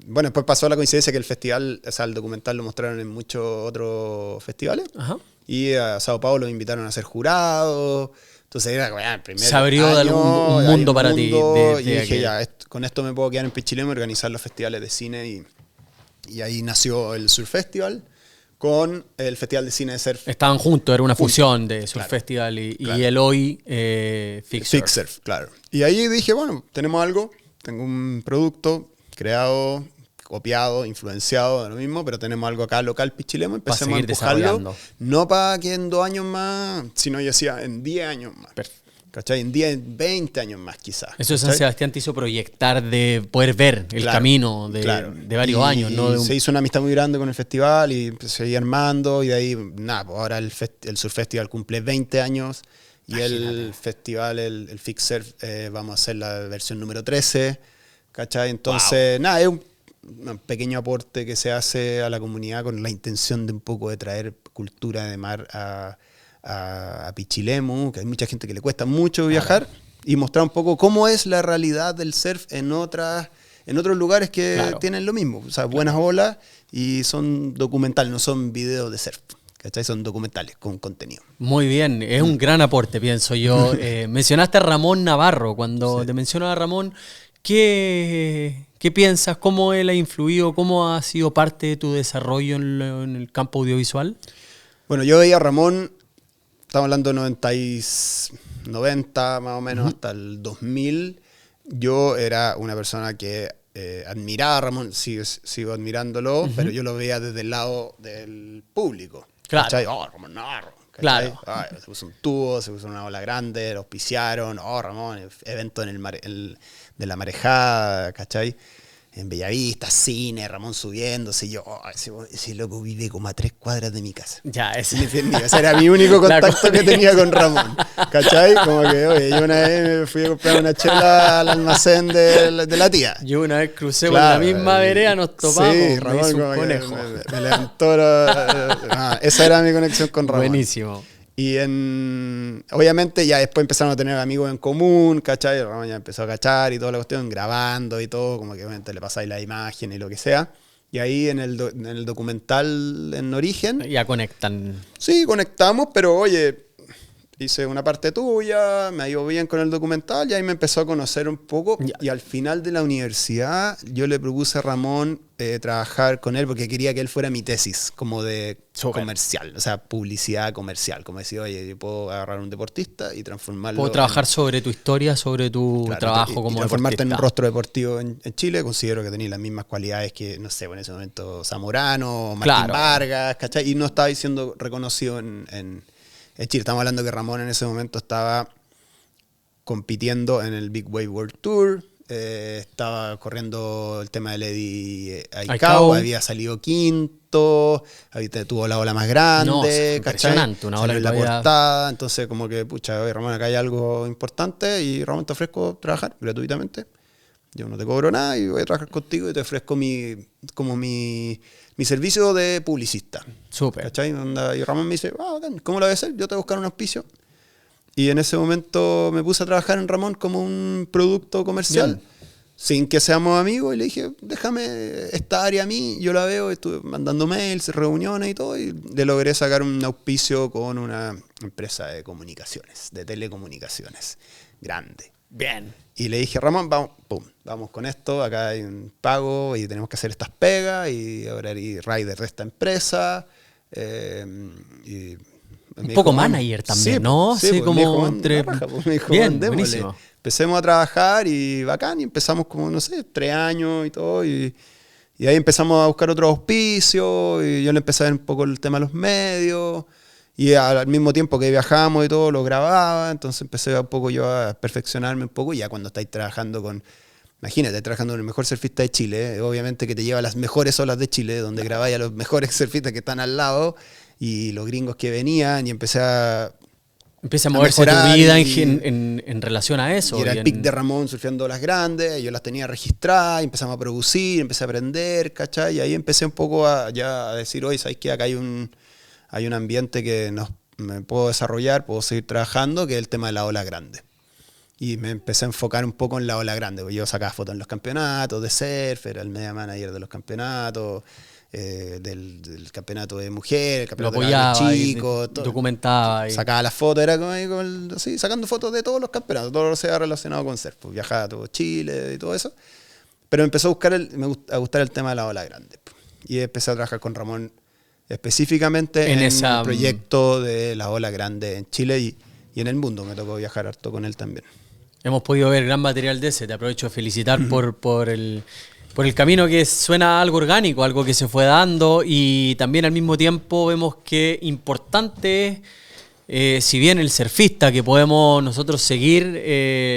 bueno, después pasó la coincidencia que el festival, o sea, el documental lo mostraron en muchos otros festivales. Ajá. Y a Sao Paulo me invitaron a ser jurado. Entonces era el primer se abrió año, un mundo para ti. Y dije, con esto me puedo quedar en Pichilemu y organizar los festivales de cine. Y ahí nació el Surf Festival con el Festival de Cine de Surf. Estaban juntos, era una fusión de Surf Festival y el hoy Fix Surf, claro. Y ahí dije, bueno, tenemos algo, tengo un producto creado, copiado, influenciado de lo mismo, pero tenemos algo acá local Pichilemu, empecemos a empujarlo, no para que en 2 años más, sino yo decía en 10 años más. Perfecto. ¿Cachai? En 10, 20 años más quizás. Eso de San Sebastián te hizo proyectar de poder ver el camino de varios años. ¿No? Se hizo una amistad muy grande con el festival y seguí armando y de ahí, nada, pues ahora el Surf Festival cumple 20 años y el festival, el Fix Surf, vamos a hacer la versión número 13, ¿cachai? Entonces, nada, es un pequeño aporte que se hace a la comunidad con la intención de un poco de traer cultura de mar a Pichilemu, que hay mucha gente que le cuesta mucho viajar, y mostrar un poco cómo es la realidad del surf en otros lugares que tienen lo mismo. O sea, buenas olas y son documentales, no son videos de surf. ¿Cachai? Son documentales con contenido. Muy bien, es un gran aporte, pienso yo. Mencionaste a Ramón Navarro. Cuando te menciono a Ramón, ¿qué piensas? ¿Cómo él ha influido? ¿Cómo ha sido parte de tu desarrollo en el campo audiovisual? Bueno, yo veía a Ramón, estamos hablando de 90 más o menos, hasta el 2000. Yo era una persona que admiraba a Ramón, sigo admirándolo, pero yo lo veía desde el lado del público. Claro. ¿Cachai? Oh, Ramón Navarro. Claro. Se puso un tubo, se puso una ola grande, lo auspiciaron. Oh, Ramón, evento de la marejada, ¿cachai? En Bellavista, cine, Ramón subiéndose. Y yo, ese loco vive como a 3 cuadras de mi casa. Ya, ese era mi único contacto que tenía con Ramón. ¿Cachai? Como que, oye, yo una vez me fui a comprar una chela al almacén de la tía. Yo una vez crucé por la misma vereda, nos topamos. Sí, Ramón me hizo un conejo. Me levantó. Esa era mi conexión con Ramón. Buenísimo. Y obviamente ya después empezaron a tener amigos en común, ¿cachai? Ramón ya empezó a cachar y toda la cuestión, grabando y todo, como que obviamente le pasáis la imagen y lo que sea. Y ahí en el documental en Origen... Ya conectan. Sí, conectamos, pero oye, hice una parte tuya, me ha ido bien con el documental y ahí me empezó a conocer un poco. Ya. Y al final de la universidad yo le propuse a Ramón trabajar con él porque quería que él fuera mi tesis, como de comercial, o sea, publicidad comercial. Como decir, oye, yo puedo agarrar a un deportista y transformarlo... Puedo trabajar sobre tu historia, sobre tu trabajo como transformarte deportista. en un rostro deportivo en Chile. Considero que tenía las mismas cualidades que, no sé, en ese momento Zamorano, Martín Vargas, ¿cachai? Y no estaba siendo reconocido en Chile. Estamos hablando que Ramón en ese momento estaba compitiendo en el Big Wave World Tour, estaba corriendo el tema de Lady Aikau. Aikau, había salido quinto, tuvo la ola más grande, No, ¿cachai? impresionante, una ola Salió que en la todavía... portada, entonces como que, pucha, oye, Ramón, acá hay algo importante y Ramón, te ofrezco trabajar gratuitamente. Yo no te cobro nada y voy a trabajar contigo y te ofrezco mi servicio de publicista. Súper. ¿Cachai? Y Ramón me dice, ¿cómo lo voy a hacer? Yo te voy a buscar un auspicio. Y en ese momento me puse a trabajar en Ramón como un producto comercial, Bien. sin que seamos amigos. Y le dije, déjame esta área a mí, yo la veo. Estuve mandando mails, reuniones y todo. Y le logré sacar un auspicio con una empresa de comunicaciones, de telecomunicaciones, grande. Bien. Y le dije, Ramón, vamos con esto, acá hay un pago y tenemos que hacer estas pegas y ahora hay rider de esta empresa. Y un poco manager también, sí, ¿no? Sí, Sí, pues, como entre... me dijo, bien, démosle. buenísimo. Empecemos a trabajar y bacán, y empezamos como, no sé, 3 años y todo, y ahí empezamos a buscar otro auspicio, y yo le empecé a ver un poco el tema de los medios, y al mismo tiempo que viajábamos y todo, lo grababa, entonces empecé un poco yo a perfeccionarme un poco, y ya cuando estáis trabajando con... Imagínate, trabajando con el mejor surfista de Chile, obviamente que te lleva a las mejores olas de Chile, donde grabáis a los mejores surfistas que están al lado, y los gringos que venían, y empecé a... Empieza a moverse tu mejorar vida y- en relación a eso. Y era y el pic de Ramón surfeando olas grandes, y yo las tenía registradas, y empezamos a producir, empecé a aprender, ¿cachai? Y ahí empecé un poco ya a decir, oye, ¿sabes qué? Acá hay un ambiente que me puedo desarrollar, puedo seguir trabajando, que es el tema de la ola grande. Y me empecé a enfocar un poco en la ola grande, porque yo sacaba fotos en los campeonatos de surf, era el media manager de los campeonatos, del campeonato de mujeres, el lo campeonato de cabros apoyaba, chicos, todo. documentaba. Sacaba las fotos, era como ahí así, sacando fotos de todos los campeonatos, todo lo que sea relacionado con surf. Pues viajaba a todo Chile y todo eso. Pero empezó a gustar el tema de la ola grande. Y empecé a trabajar con Ramón específicamente en esa, el proyecto de la ola grande en Chile y en el mundo. Me tocó viajar harto con él también. Hemos podido ver gran material de ese. Te aprovecho de felicitar por el camino que suena algo orgánico, algo que se fue dando, y también al mismo tiempo vemos que importante es, si bien el surfista que podemos nosotros seguir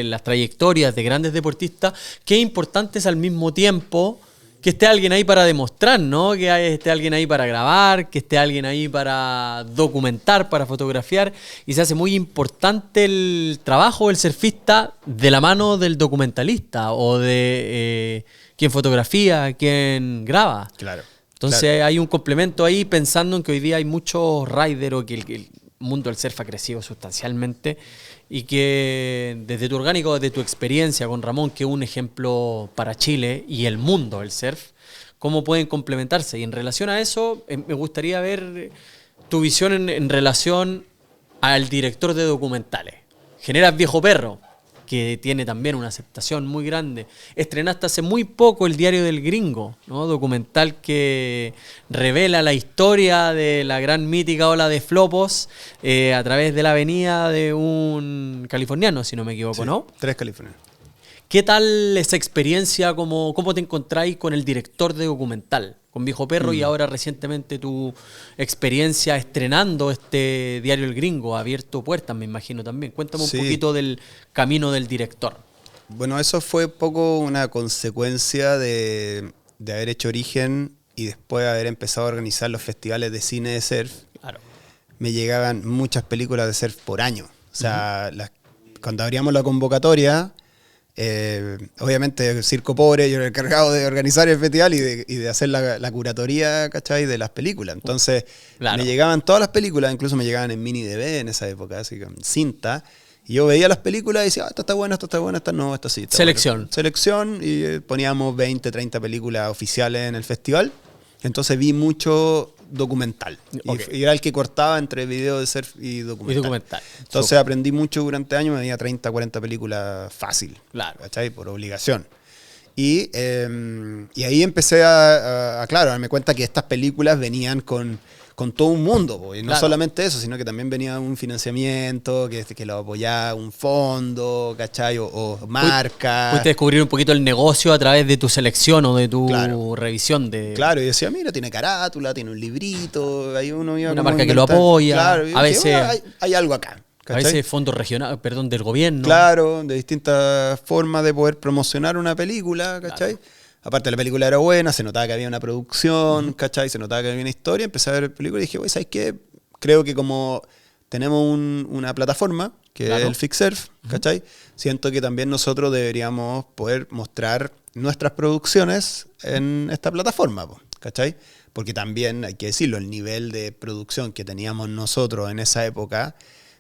las trayectorias de grandes deportistas, qué importante es al mismo tiempo que esté alguien ahí para demostrar, ¿no? Que esté alguien ahí para grabar, que esté alguien ahí para documentar, para fotografiar, y se hace muy importante el trabajo del surfista de la mano del documentalista o de quien fotografía, quien graba. Claro. Entonces hay un complemento ahí pensando en que hoy día hay muchos riders o que el mundo del surf ha crecido sustancialmente y que desde tu orgánico, desde tu experiencia con Ramón, que es un ejemplo para Chile y el mundo del surf, cómo pueden complementarse. Y en relación a eso, me gustaría ver tu visión en relación al director de documentales. Generas Viejo Perro, que tiene también una aceptación muy grande. Estrenaste hace muy poco El Diario del Gringo, ¿no? Documental que revela la historia de la gran mítica ola de flopos a través de la avenida de un californiano, si no me equivoco, Sí, ¿no? 3 californianos. ¿Qué tal esa experiencia? ¿Cómo te encontráis con el director de documental? Con Viejo Perro y ahora recientemente tu experiencia estrenando este Diario El Gringo, ha abierto puertas, me imagino también. Cuéntame un Sí. poquito del camino del director. Bueno, eso fue poco una consecuencia de haber hecho Origen y después de haber empezado a organizar los festivales de cine de surf. Claro. Me llegaban muchas películas de surf por año. O sea, cuando abríamos la convocatoria, obviamente Circo Pobre, yo era el encargado de organizar el festival y de hacer la curatoría, ¿cachai? De las películas. Entonces, Claro. me llegaban todas las películas, incluso me llegaban en mini DV en esa época, así que en cinta. Y yo veía las películas y decía, esta está buena, esta no, esta sí. Está Selección. buena. Selección, y poníamos 20, 30 películas oficiales en el festival. Entonces vi mucho documental. Ok. Y era el que cortaba entre video de surf y documental. Y documental. Entonces aprendí mucho durante años, me veía 30, 40 películas fácil. Claro. ¿Cachai? Por obligación. Y ahí empecé a darme cuenta que estas películas venían con todo un mundo, po, y no Claro. solamente eso, sino que también venía un financiamiento, que lo apoyaba un fondo, ¿cachai? O marca. Pudiste descubrir un poquito el negocio a través de tu selección o de tu Claro. revisión de... Claro, y decía, mira, tiene carátula, tiene un librito, ahí uno iba Una como marca que lo inventar. apoya, Claro, y a dije, veces- "Bueno, hay algo acá. A veces fondos regionales, perdón, del gobierno. Claro, de distintas formas de poder promocionar una película, ¿cachai? Claro. Aparte la película era buena, se notaba que había una producción, ¿cachai? Se notaba que había una historia. Empecé a ver películas y dije, güey, ¿sabes qué? Creo que como tenemos una plataforma, que es el Fixsurf, ¿cachai? Siento que también nosotros deberíamos poder mostrar nuestras producciones en esta plataforma, ¿cachai? Porque también, hay que decirlo, el nivel de producción que teníamos nosotros en esa época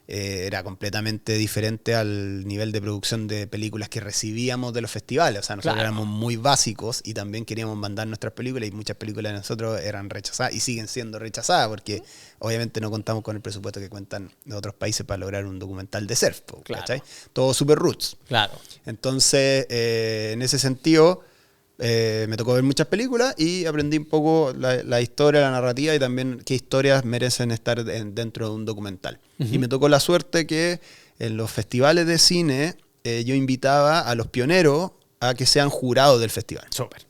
era completamente diferente al nivel de producción de películas que recibíamos de los festivales. O sea, nosotros éramos muy básicos y también queríamos mandar nuestras películas y muchas películas de nosotros eran rechazadas y siguen siendo rechazadas porque obviamente no contamos con el presupuesto que cuentan de otros países para lograr un documental de surf, ¿cachai? Todo super roots. Claro. Entonces, en ese sentido, me tocó ver muchas películas y aprendí un poco la historia, la narrativa y también qué historias merecen estar dentro de un documental. Y me tocó la suerte que en los festivales de cine yo invitaba a los pioneros a que sean jurados del festival. Súper.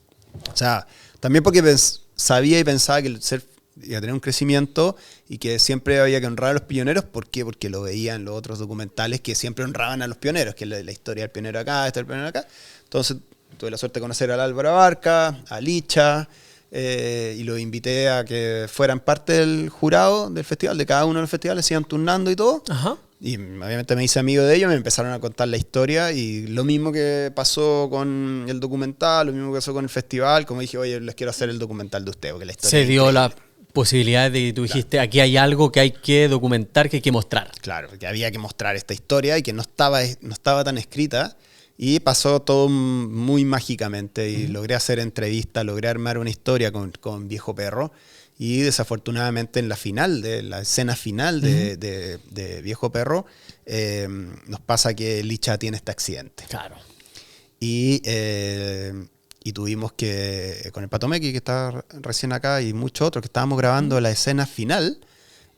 O sea, también porque sabía y pensaba que el surf iba a tener un crecimiento y que siempre había que honrar a los pioneros. ¿Por qué? Porque lo veía en los otros documentales que siempre honraban a los pioneros, que la historia del pionero acá, del pionero acá. Entonces tuve la suerte de conocer al Álvaro Abarca, a Licha, y los invité a que fueran parte del jurado del festival, de cada uno de los festivales, se iban turnando y todo. Ajá. Y obviamente me hice amigo de ellos, me empezaron a contar la historia y lo mismo que pasó con el documental, lo mismo que pasó con el festival, como dije, oye, les quiero hacer el documental de ustedes, porque la historia se dio la posibilidad de que tú dijiste, aquí hay algo que hay que documentar, que hay que mostrar. Claro, que había que mostrar esta historia y que no estaba tan escrita. Y pasó todo muy mágicamente y logré hacer entrevistas, logré armar una historia con Viejo Perro y desafortunadamente en la escena final de Viejo Perro nos pasa que Licha tiene este accidente. Claro. Y tuvimos que, con el Pato Meki que está recién acá y muchos otros que estábamos grabando la escena final,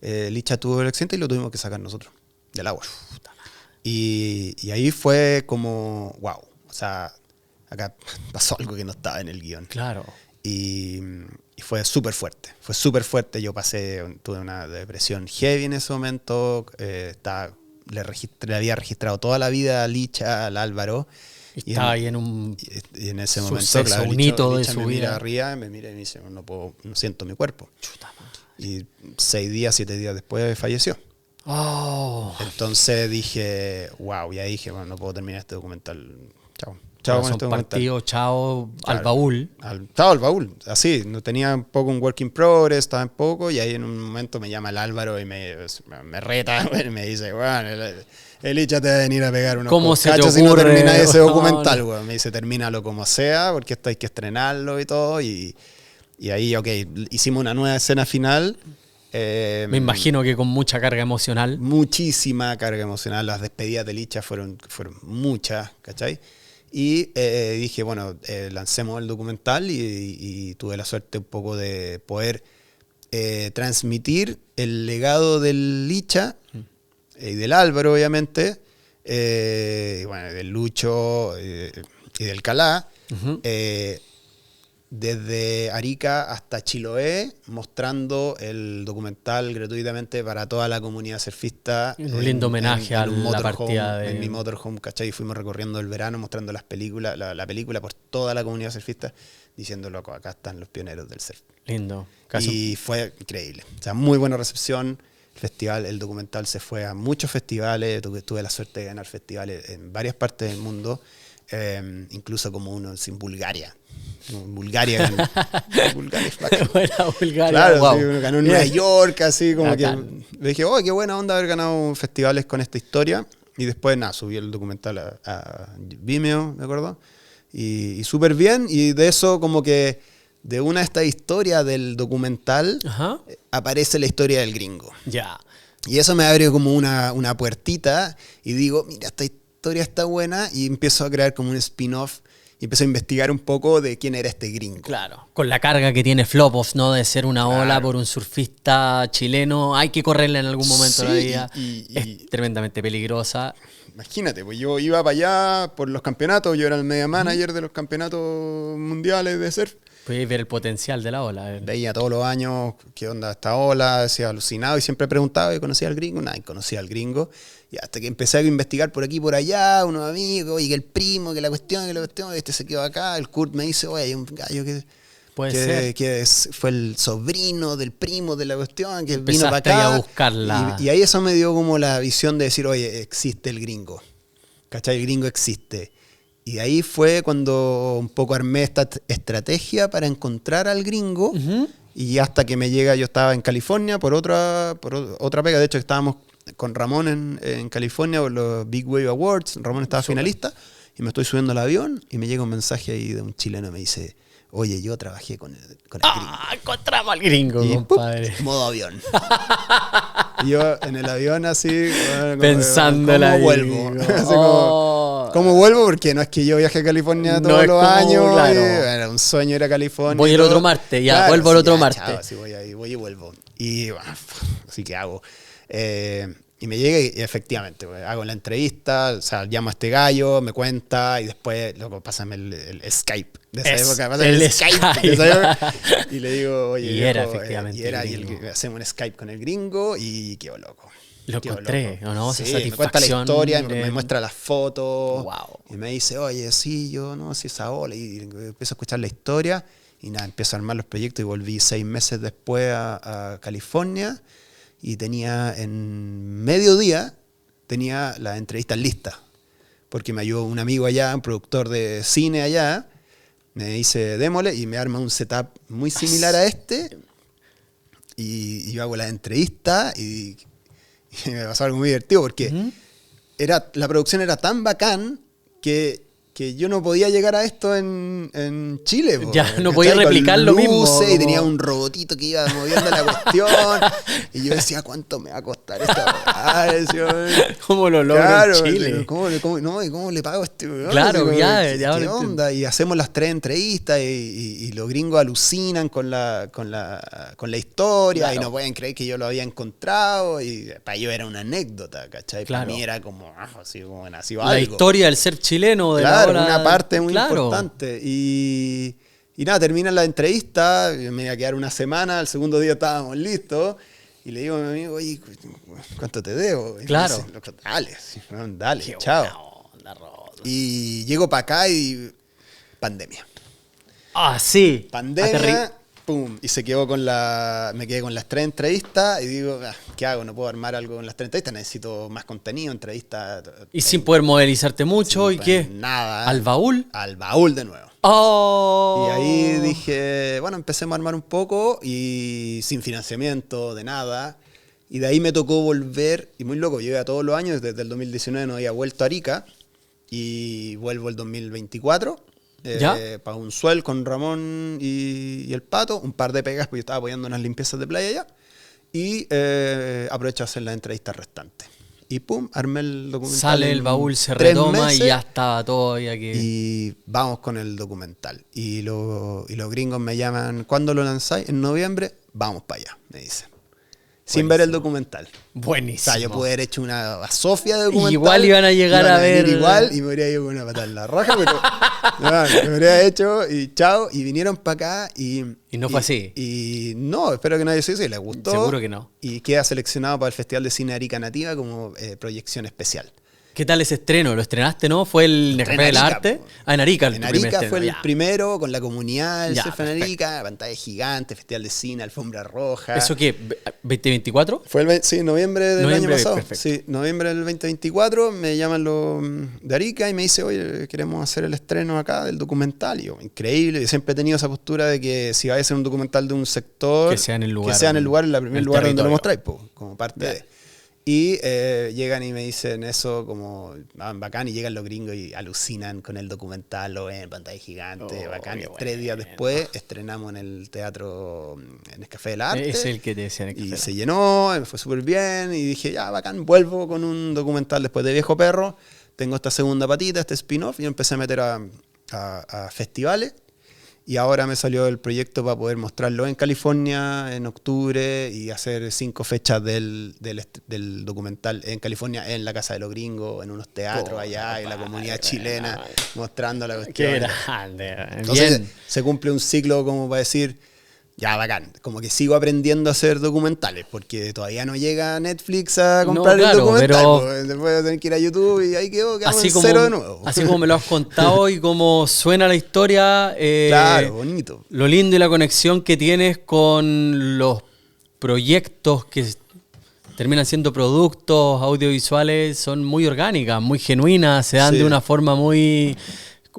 Licha tuvo el accidente y lo tuvimos que sacar nosotros del agua. Y ahí fue como, wow, o sea, acá pasó algo que no estaba en el guión. Claro. Y fue súper fuerte, yo tuve una depresión heavy en ese momento, le había registrado toda la vida a Licha, al Álvaro. Y estaba ahí en en ese momento, suceso, claro, un hito de Licha su me vida. mira arriba, me mira y me dice, no siento mi cuerpo. Chuta madre. Y 7 días después falleció. Oh. Entonces dije, wow, y ahí dije, bueno, no puedo terminar este documental. Chao con este documental. Partido, chao, claro, al baúl. Chao al baúl, así, no tenía un poco un work in progress, estaba en poco, y ahí en un momento me llama el Álvaro y me reta, y me dice, bueno, el Licha te va a venir a pegar unos cachos si no terminas ese documental, güey. Me dice, termínalo como sea, porque esto hay que estrenarlo y todo, y ahí, ok, hicimos una nueva escena final. Me imagino que con mucha carga emocional. Muchísima carga emocional. Las despedidas de Licha fueron muchas, ¿cachai? Y dije, bueno, lancemos el documental y tuve la suerte un poco de poder transmitir el legado del Licha y del Álvaro, obviamente, y bueno, del Lucho y del Calá. Desde Arica hasta Chiloé, mostrando el documental gratuitamente para toda la comunidad surfista. Un lindo homenaje a la partida en mi motorhome, ¿cachai? Fuimos recorriendo el verano mostrando las películas, la película por toda la comunidad surfista, diciendo, loco, acá están los pioneros del surf. Lindo. Y fue increíble. O sea, muy buena recepción. El festival, el documental se fue a muchos festivales. Tuve la suerte de ganar festivales en varias partes del mundo. Incluso como uno en Bulgaria. Bulgaria ganó. Bulgaria, claro, wow. Sí, uno ganó en Nueva York, así como acá. Que dije, oh, qué buena onda haber ganado festivales con esta historia. Y después, nada, subí el documental a Vimeo, me acuerdo. Y súper bien. Y de eso, como que de una de estas historias del documental, aparece la historia del gringo. Ya. Y eso me abre como una puertita. Y digo, mira, esta historia está buena. Y empiezo a crear como un spin-off. Y empecé a investigar un poco de quién era este gringo. Claro, con la carga que tiene Flop-Off, ¿no? De ser una ola por un surfista chileno. Hay que correrla en algún momento de la vida. Es tremendamente peligrosa. Imagínate, pues yo iba para allá por los campeonatos. Yo era el media manager de los campeonatos mundiales de surf. Puedes ver el potencial de la ola. Veía todos los años qué onda esta ola, decía alucinado y siempre preguntaba y conocía al gringo. Nadie conocía al gringo. Y hasta que empecé a investigar por aquí y por allá, unos amigos, y que el primo, que la cuestión, este se quedó acá. El Kurt me dice, oye, hay un gallo que fue el sobrino del primo de la cuestión, que vino para acá. A buscarla. Y ahí eso me dio como la visión de decir, oye, existe el gringo. ¿Cachai? El gringo existe. Y ahí fue cuando un poco armé esta estrategia para encontrar al gringo. Y hasta que me llega, yo estaba en California por otra pega. De hecho, estábamos con Ramón en California por los Big Wave Awards. Ramón estaba finalista. Y me estoy subiendo al avión y me llega un mensaje ahí de un chileno. Me dice, oye, yo trabajé con el gringo. Encontramos al gringo, y, compadre. Modo avión. Y yo en el avión así... Pensando ¿cómo vuelvo? ¿Cómo vuelvo? Porque no es que yo viaje a California todos los años. Claro. Era un sueño ir a California. Voy el otro martes, claro, vuelvo el otro martes. Chao, así voy y vuelvo. Y bueno, así que hago. Y me llega y efectivamente, hago la entrevista, o sea, llamo a este gallo, me cuenta y después, loco, pásame el Skype de esa época. Pásame el Skype de esa época. Y le digo, oye, y era efectivamente. Hacemos un Skype con el gringo y quedo loco. Lo encontré, ¿o no? Sí, me cuenta la historia, me muestra las fotos. Wow. Y me dice, oye, sí, esa ola. Y empiezo a escuchar la historia y nada, empiezo a armar los proyectos y volví 6 meses después a California. Y tenía en mediodía, tenía las entrevistas listas. Porque me ayudó un amigo allá, un productor de cine allá. Me dice, démosle, y me arma un setup muy similar a este. Y yo hago la entrevista y me pasó algo muy divertido porque la producción era tan bacán que yo no podía llegar a esto en Chile. Ya, no podía replicar lo mismo. Y tenía un robotito que iba moviendo la cuestión. Y yo decía, ¿cuánto me va a costar esta weá? ¿Cómo lo logro en Chile? ¿Cómo le pago a este weón? Claro, ¿Qué onda? Y hacemos las 3 entrevistas y los gringos alucinan con la historia. Claro. Y no pueden creer que yo lo había encontrado. Y para ellos era una anécdota, ¿cachai? Claro. Para mí era como, así como nació la algo. Historia del ser chileno de claro, la hora. Una parte muy importante. Y nada, termina la entrevista, me iba a quedar una semana, el segundo día estábamos listos, y le digo a mi amigo, oye, ¿cuánto te debo? Y claro. Me dice, dale, qué chao. Y llego para acá y pandemia. Ah, sí. Pandemia, pum, y me quedé con las 3 entrevistas y digo, ¿qué hago? No puedo armar algo con las 3 entrevistas, necesito más contenido, entrevistas. Y sin poder modelizarte mucho, ¿y qué? Nada. ¿Al baúl? Al baúl de nuevo. Oh. Y ahí dije, bueno, empecemos a armar un poco y sin financiamiento, de nada. Y de ahí me tocó volver, y muy loco, yo iba todos los años, desde el 2019 no había vuelto a Arica, y vuelvo el 2024. Para un suel con Ramón y el Pato, un par de pegas, porque yo estaba apoyando unas limpiezas de playa allá, y aprovecho a hacer las entrevistas restantes. Y pum, armé el documental. Sale el baúl, se retoma y ya estaba todo ahí aquí. Y vamos con el documental. Y los gringos me llaman, ¿cuándo lo lanzáis? En noviembre, vamos para allá, me dicen. Sin ver el documental. Buenísimo. O sea, yo pude haber hecho una Sofía de documental. Igual iban a llegar a ver. Igual y me habría ido con una patada en la raja, pero me habría hecho y chao. Y vinieron para acá y no fue así. Y no, espero que nadie se hizo, les gustó. Seguro que no. Y queda seleccionado para el Festival de Cine Arica Nativa como proyección especial. ¿Qué tal ese estreno? ¿Lo estrenaste, no? ¿Fue el Café del Arte? En Arica. En Arica fue el primero, con la comunidad, el CEF en Arica, pantalla gigante, Festival de Cine, alfombra roja. ¿Eso qué? ¿2024? Fue noviembre del año pasado. Perfecto. Sí, noviembre del 2024, me llaman los de Arica y me dice, oye, queremos hacer el estreno acá del documental. Y yo, increíble, yo siempre he tenido esa postura de que si va a ser un documental de un sector, que sea en el lugar, en el primer lugar donde lo mostráis, como parte de... Y llegan y me dicen eso como bacán, y llegan los gringos y alucinan con el documental, lo ven en pantalla gigante, bacán. Y 3 días después estrenamos en el teatro, en el Café del Arte. Es el que te decía en el Café. Y se llenó, me fue súper bien y dije, ya bacán, vuelvo con un documental después de Viejo Perro. Tengo esta segunda patita, este spin-off, y empecé a meter a festivales. Y ahora me salió el proyecto para poder mostrarlo en California en octubre y hacer 5 fechas del documental en California, en la Casa de los Gringos, en unos teatros allá, en la comunidad chilena, mostrando la cuestión. Qué grande. Entonces Bien. se cumple un ciclo como para decir, ya bacán, como que sigo aprendiendo a hacer documentales, porque todavía no llega Netflix a comprar el documental. Pero Pues, después voy a tener que ir a YouTube y ahí quedamos así en como, cero de nuevo. así como me lo has contado y como suena la historia, Claro, bonito. lo lindo y la conexión que tienes con los proyectos que terminan siendo productos audiovisuales son muy orgánicas, muy genuinas, se dan Sí. de una forma muy...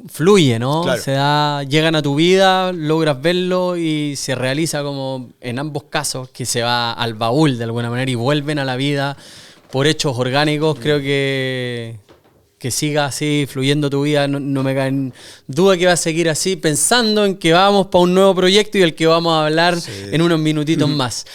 fluye, ¿no? Claro. Llegan a tu vida, logras verlo y se realiza como en ambos casos, que se va al baúl de alguna manera y vuelven a la vida por hechos orgánicos. Creo que siga así fluyendo tu vida, no me cae en duda que va a seguir así, pensando en que vamos para un nuevo proyecto y del que vamos a hablar en unos minutitos más.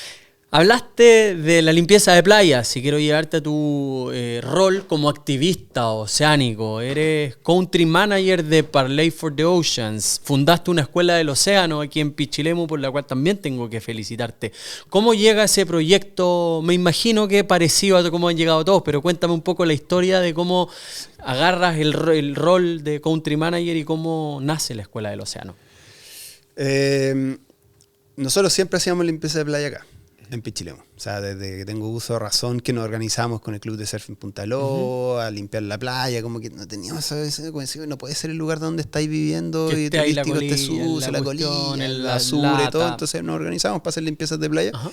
Hablaste de la limpieza de playas y quiero llevarte a tu rol como activista oceánico. Eres country manager de Parley for the Oceans. Fundaste una escuela del océano aquí en Pichilemu, por la cual también tengo que felicitarte. ¿Cómo llega ese proyecto? Me imagino que es parecido a cómo han llegado todos, pero cuéntame un poco la historia de cómo agarras el rol de country manager y cómo nace la escuela del océano. Nosotros siempre hacíamos limpieza de playa acá, en Pichilemu. O sea, desde que tengo uso de razón que nos organizamos con el club de surf en Punta Ló, a limpiar la playa, como que no teníamos esa conexión, no puede ser el lugar donde estáis viviendo que y esté ahí turístico, esté sucio, la colilla, el basura y todo. Entonces nos organizamos para hacer limpiezas de playa. Ajá.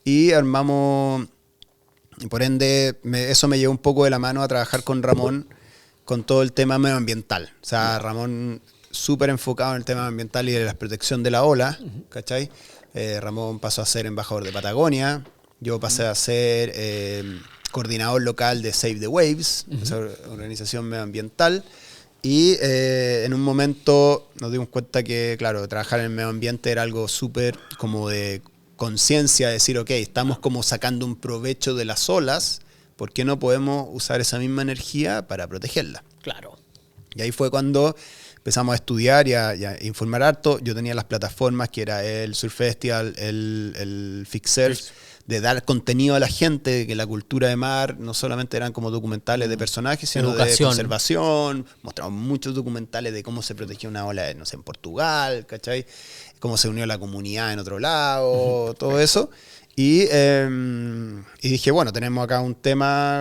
Y armamos, y por ende, eso me llevó un poco de la mano a trabajar con Ramón con todo el tema medioambiental. O sea, Ramón súper enfocado en el tema ambiental y de la protección de la ola, ¿cachai? Ramón pasó a ser embajador de Patagonia, yo pasé a ser coordinador local de Save the Waves, esa organización medioambiental, y en un momento nos dimos cuenta que, claro, trabajar en el medio ambiente era algo súper como de conciencia, decir, ok, estamos como sacando un provecho de las olas, ¿por qué no podemos usar esa misma energía para protegerla? Claro. Y ahí fue cuando empezamos a estudiar y a informar harto. Yo tenía las plataformas que era el Surf Festival, el Fixsurf, de dar contenido a la gente, de que la cultura de mar no solamente eran como documentales de personajes, sino de conservación. Mostramos muchos documentales de cómo se protegía una ola, no sé, en Portugal, ¿cachai? Cómo se unió la comunidad en otro lado, todo eso. Y dije, bueno, tenemos acá un tema,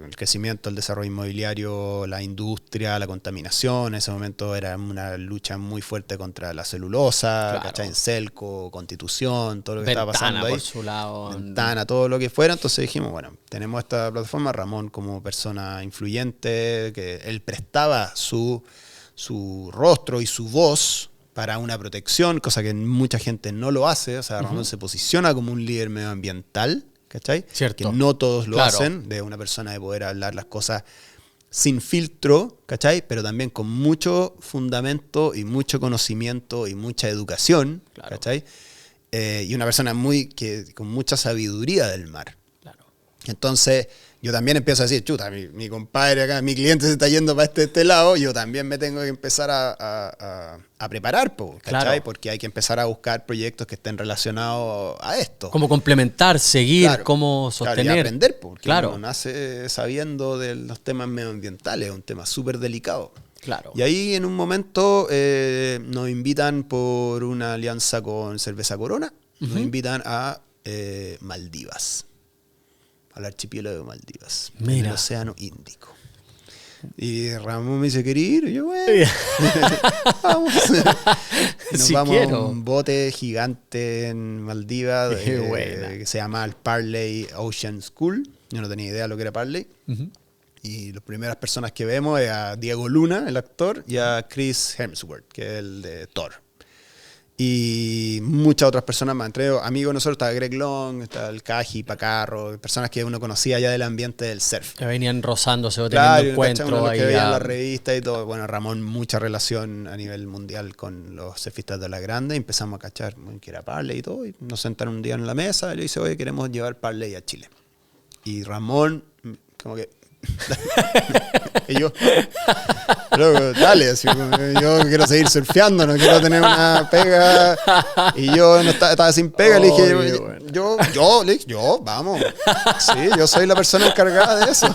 el crecimiento, el desarrollo inmobiliario, la industria, la contaminación. En ese momento era una lucha muy fuerte contra la celulosa, claro. ¿Cachai? En Celco, Constitución, todo lo que estaba pasando ahí. Por su lado. Ventana, todo lo que fuera. Entonces dijimos, bueno, tenemos esta plataforma, Ramón como persona influyente, que él prestaba su rostro y su voz para una protección, cosa que mucha gente no lo hace. O sea, Ramón se posiciona como un líder medioambiental, ¿cachai? Cierto. Que no todos lo hacen, de una persona de poder hablar las cosas sin filtro, ¿cachai? Pero también con mucho fundamento y mucho conocimiento y mucha educación, claro. ¿Cachai? Y una persona con mucha sabiduría del mar. Claro. Entonces, yo también empiezo a decir, chuta, mi compadre acá, mi cliente se está yendo para este lado, yo también me tengo que empezar a preparar, ¿cachai? Claro. Porque hay que empezar a buscar proyectos que estén relacionados a esto. Cómo complementar, seguir, claro, cómo sostener. Claro, y aprender, porque claro. Uno nace sabiendo de los temas medioambientales, es un tema súper delicado. Claro. Y ahí en un momento nos invitan por una alianza con Cerveza Corona, nos invitan a Maldivas. Al archipiélago de Maldivas, en el Océano Índico. Y Ramón me dice, ¿querés ir? Y yo, bueno, vamos. Y nos vamos a un bote gigante en Maldivas que se llama el Parley Ocean School. Yo no tenía idea de lo que era Parley. Y las primeras personas que vemos es a Diego Luna, el actor, y a Chris Hemsworth, que es el de Thor. Y muchas otras personas más, entre ellos amigos de nosotros, estaba Greg Long, estaba el Caji, Pacarro, personas que uno conocía ya del ambiente del surf. Que venían rozándose o claro, teniendo encuentros. Que veían la revista y todo. Bueno, Ramón, mucha relación a nivel mundial con los surfistas de la grande. Empezamos a cachar que era Parley y todo. Y nos sentaron un día en la mesa y le dice, oye, queremos llevar Parley a Chile. Y Ramón, como que Y yo, loco, dale, así, yo quiero seguir surfeando, no quiero tener una pega. Y yo no estaba sin pega, le dije, le dije, vamos. Sí, yo soy la persona encargada de eso.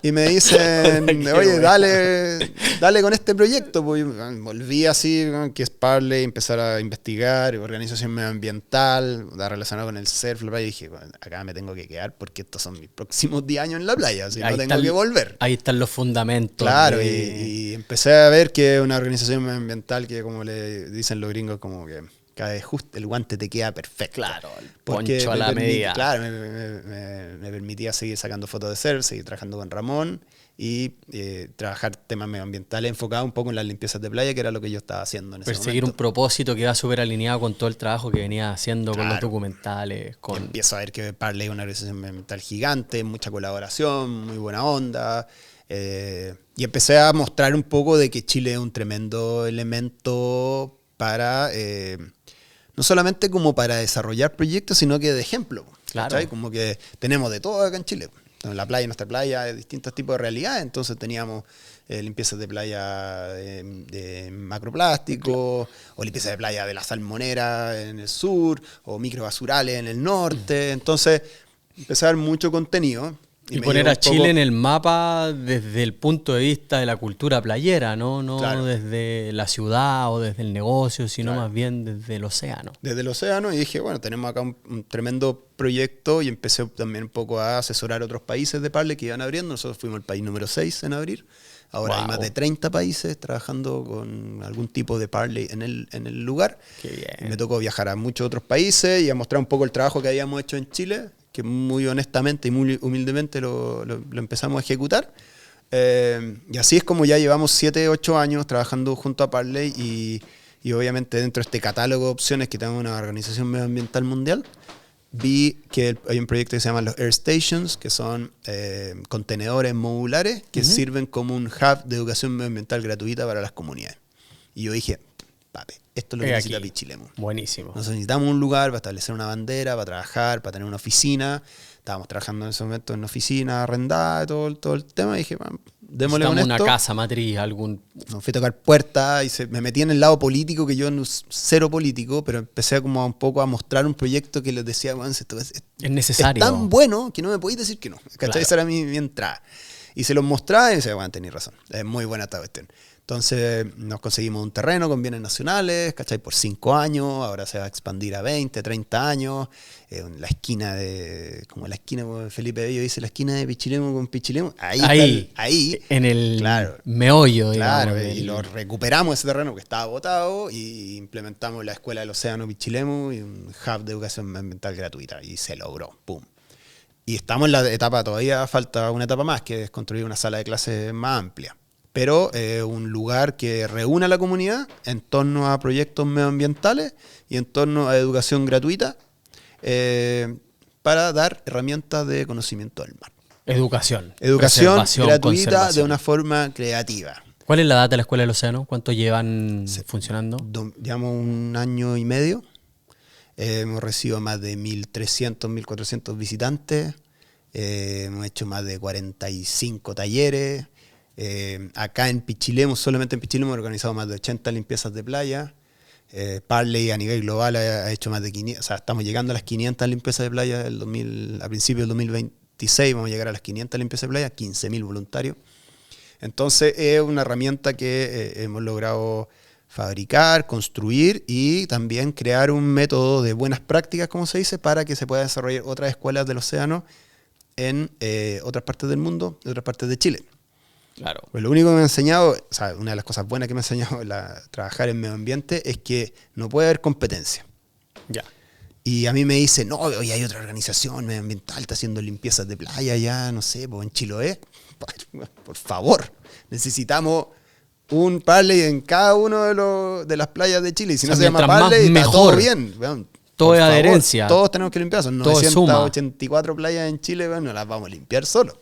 Y me dicen, oye, dale con este proyecto. Pues volví así, que es Parley, empezar a investigar, organización medioambiental, relacionado con el surf, la playa. Y dije, bueno, acá me tengo que quedar porque estos son mis próximos 10 años en la playa, así no tengo que volver. Ahí están los fundamentos. Claro, y empecé a ver que una organización medioambital que, como le dicen los gringos, como que cada vez justo el guante te queda perfecto. Claro, el poncho a la medida. Claro, me permitía seguir sacando fotos de surf, seguir trabajando con Ramón y trabajar temas medioambientales enfocados un poco en las limpiezas de playa, que era lo que yo estaba haciendo en ese momento. Perseguir un propósito que va súper alineado con todo el trabajo que venía haciendo con los documentales. Empiezo a ver que Parley es una organización medioambiental gigante, mucha colaboración, muy buena onda. Y empecé a mostrar un poco de que Chile es un tremendo elemento para... no solamente como para desarrollar proyectos, sino que de ejemplo. Claro. ¿Cachai? Como que tenemos de todo acá en Chile. En la playa, nuestra playa, hay distintos tipos de realidades. Entonces teníamos limpiezas de playa de macroplástico, o limpieza de playa de la salmonera en el sur, o microbasurales en el norte. Entonces empecé a ver mucho contenido. Y poner a Chile en el mapa desde el punto de vista de la cultura playera, no claro, desde la ciudad o desde el negocio, sino más bien desde el océano. Desde el océano, y dije, bueno, tenemos acá un tremendo proyecto, y empecé también un poco a asesorar a otros países de Parley que iban abriendo. Nosotros fuimos el país número 6 en abrir. Ahora hay más de 30 países trabajando con algún tipo de Parley en el lugar. Qué bien. Me tocó viajar a muchos otros países y a mostrar un poco el trabajo que habíamos hecho en Chile, que muy honestamente y muy humildemente lo empezamos a ejecutar. Y así es como ya llevamos 7, 8 años trabajando junto a Parley, y obviamente dentro de este catálogo de opciones que tenemos una organización medioambiental mundial, vi que hay un proyecto que se llama los Air Stations, que son contenedores modulares que sirven como un hub de educación medioambiental gratuita para las comunidades. Y yo dije, papi, esto es lo que necesita Pichilemu. Buenísimo. Nos necesitamos un lugar para establecer una bandera, para trabajar, para tener una oficina. Estábamos trabajando en ese momento en una oficina arrendada, todo el tema. Y dije, démosle con esto. Una casa matriz, algún... Nos fui a tocar puertas y me metí en el lado político, que yo no cero político, pero empecé como un poco a mostrar un proyecto que les decía, esto es necesario. Es tan bueno que no me podéis decir que no. ¿Cachai? Claro. Esa era mi entrada. Y se los mostraba y decía, tenéis razón. Es muy buena esta cuestión. Entonces nos conseguimos un terreno con bienes nacionales, ¿cachai? Por 5 años, ahora se va a expandir a 20, 30 años. En la esquina como la esquina, Felipe Bello dice, la esquina de Pichilemu con Pichilemu. Ahí. En el claro, meollo, digamos. Claro, y lo recuperamos ese terreno que estaba botado y implementamos la Escuela del Océano Pichilemu y un hub de educación ambiental gratuita. Y se logró, ¡pum! Y estamos en la etapa, todavía falta una etapa más, que es construir una sala de clases más amplia. Pero un lugar que reúna a la comunidad en torno a proyectos medioambientales y en torno a educación gratuita para dar herramientas de conocimiento del mar. Educación gratuita de una forma creativa. ¿Cuál es la data de la Escuela del Océano? ¿Cuánto llevan funcionando? Llevamos 1 año y medio. Hemos recibido más de 1.300, 1.400 visitantes. Hemos hecho más de 45 talleres. Acá en Pichilemu, solamente en Pichilemu, hemos organizado más de 80 limpiezas de playa. Parley a nivel global ha hecho más de 500, o sea, estamos llegando a las 500 limpiezas de playa a principios del 2026, vamos a llegar a las 500 limpiezas de playa, 15.000 voluntarios. Entonces es una herramienta que hemos logrado fabricar, construir y también crear un método de buenas prácticas, como se dice, para que se pueda desarrollar otras escuelas del océano en otras partes del mundo, en otras partes de Chile. Claro. Pues lo único que me ha enseñado, o sea, una de las cosas buenas que me ha enseñado trabajar en medio ambiente es que no puede haber competencia. Ya. Y a mí me dicen, no, hoy hay otra organización medioambiental, está haciendo limpiezas de playa ya, no sé, pues en Chiloé. Por favor, necesitamos un Parley en cada uno de las playas de Chile. Y si no se llama Parley, está todo bien. Bueno, todo es adherencia. Todos tenemos que limpiar. Son 984 playas en Chile, bueno, no las vamos a limpiar solo.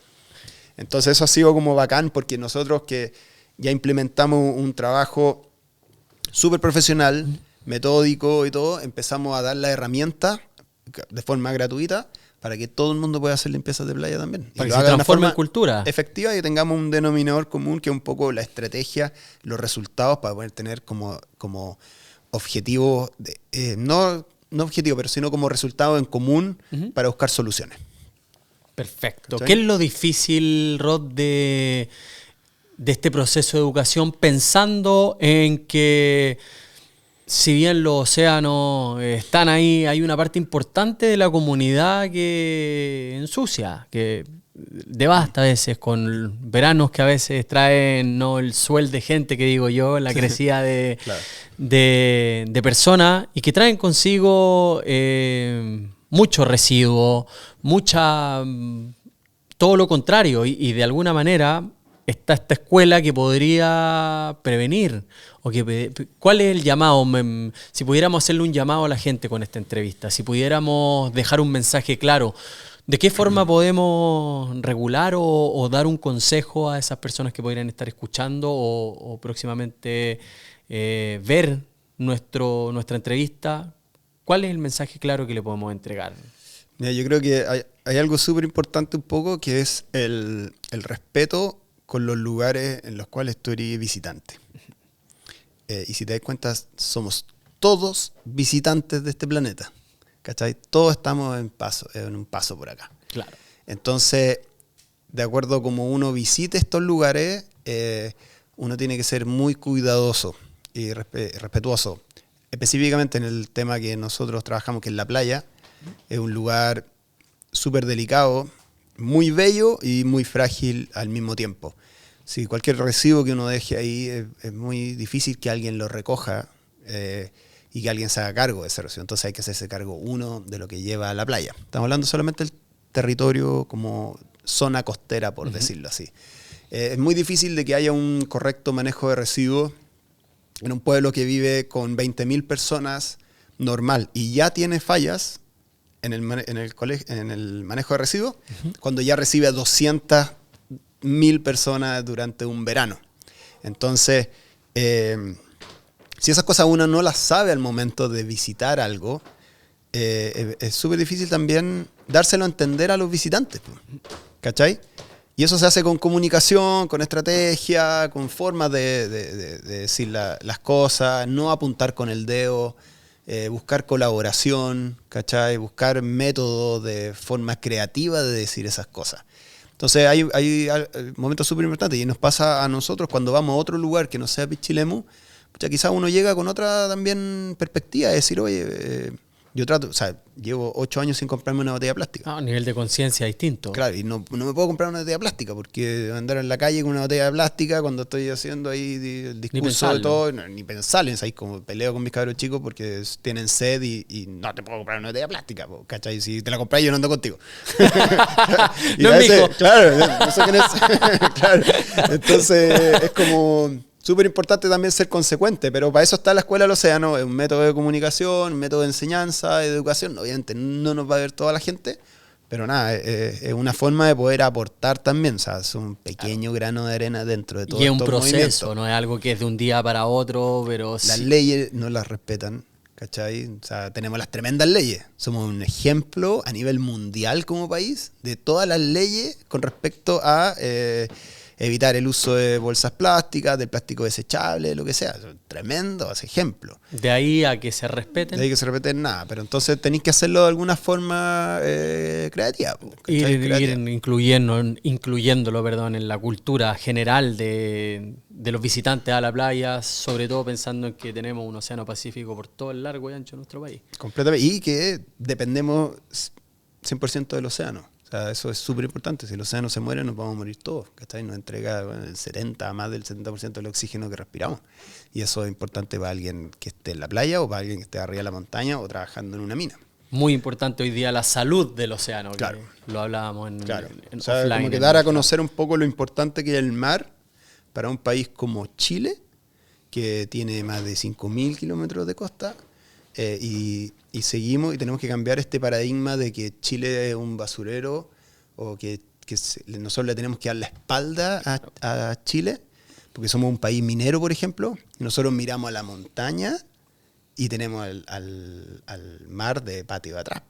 Entonces eso ha sido como bacán, porque nosotros que ya implementamos un trabajo súper profesional, metódico y todo, empezamos a dar la herramienta de forma gratuita para que todo el mundo pueda hacer limpiezas de playa también. Para y que lo se haga de una transforme en forma cultura. efectiva y tengamos un denominador común que es un poco la estrategia, los resultados para poder tener como objetivo, no objetivo, pero sino como resultado en común para buscar soluciones. Perfecto. ¿Cachai? ¿Qué es lo difícil, Rod, de este proceso de educación pensando en que si bien los océanos están ahí, hay una parte importante de la comunidad que ensucia, que devasta a veces con veranos que a veces traen no el suel de gente que digo yo, la crecida de, Claro. de personas y que traen consigo mucho residuo, todo lo contrario y de alguna manera está esta escuela que podría prevenir. ¿Cuál es el llamado? Si pudiéramos hacerle un llamado a la gente con esta entrevista, si pudiéramos dejar un mensaje claro, ¿de qué forma podemos regular o dar un consejo a esas personas que podrían estar escuchando o próximamente ver nuestra entrevista? ¿Cuál es el mensaje claro que le podemos entregar? Mira, yo creo que hay algo súper importante un poco que es el respeto con los lugares en los cuales tú eres visitante. Y si te das cuenta, somos todos visitantes de este planeta. ¿Cachai? Todos estamos en un paso por acá. Claro. Entonces, de acuerdo a cómo uno visite estos lugares, uno tiene que ser muy cuidadoso y respetuoso. Específicamente en el tema que nosotros trabajamos, que es la playa, es un lugar súper delicado, muy bello y muy frágil al mismo tiempo. Si cualquier residuo que uno deje ahí es muy difícil que alguien lo recoja y que alguien se haga cargo de ese residuo. Entonces hay que hacerse cargo uno de lo que lleva a la playa. Estamos hablando solamente del territorio como zona costera, por decirlo así. Es muy difícil de que haya un correcto manejo de residuos en un pueblo que vive con 20.000 personas normal y ya tiene fallas en el manejo de residuos, cuando ya recibe a 200.000 personas durante un verano. Entonces, si esas cosas uno no las sabe al momento de visitar algo, es súper difícil también dárselo a entender a los visitantes, ¿cachai? Y eso se hace con comunicación, con estrategia, con formas de decir las cosas, no apuntar con el dedo, buscar colaboración, ¿cachai? Buscar métodos de forma creativa de decir esas cosas. Entonces hay momentos súper importantes y nos pasa a nosotros cuando vamos a otro lugar que no sea Pichilemu, quizás uno llega con otra también perspectiva, de decir, oye, yo llevo 8 años sin comprarme una botella plástica. A nivel de conciencia distinto. Claro, y no me puedo comprar una botella plástica porque andar en la calle con una botella de plástica cuando estoy haciendo ahí el discurso de todo, ni pensarlo, ahí como peleo con mis cabros chicos porque tienen sed y no te puedo comprar una botella plástica, ¿cachai? Si te la compras yo no ando contigo. No es mi hijo. Claro, no sé quién es. Claro. Entonces es como súper importante también ser consecuente, pero para eso está la Escuela del Océano, es un método de comunicación, un método de enseñanza, de educación. Obviamente no nos va a ver toda la gente, pero nada, es una forma de poder aportar también, o sea, es un pequeño grano de arena dentro de todo. Y es un proceso, no es algo que es de un día para otro, pero las leyes no las respetan, ¿cachai? O sea, tenemos las tremendas leyes, somos un ejemplo a nivel mundial como país de todas las leyes con respecto a evitar el uso de bolsas plásticas, del plástico desechable, lo que sea. Tremendo, ese ejemplo. De ahí a que se respeten. De ahí que se respeten nada, pero entonces tenéis que hacerlo de alguna forma creativa. Ir incluyéndolo, perdón, en la cultura general de los visitantes a la playa, sobre todo pensando en que tenemos un océano Pacífico por todo el largo y ancho de nuestro país. Completamente. Y que dependemos 100% del océano. O sea, eso es súper importante. Si el océano se muere, nos vamos a morir todos. ¿Cachai? Nos entrega más del 70% del oxígeno que respiramos. Y eso es importante para alguien que esté en la playa o para alguien que esté arriba de la montaña o trabajando en una mina. Muy importante hoy día la salud del océano, claro. Que lo hablábamos en o sea, offline. Como que dar a conocer un poco lo importante que es el mar para un país como Chile, que tiene más de 5.000 kilómetros de costa, y seguimos y tenemos que cambiar este paradigma de que Chile es un basurero o que nosotros le tenemos que dar la espalda a Chile porque somos un país minero, por ejemplo, y nosotros miramos a la montaña y tenemos al mar de patio de atrás,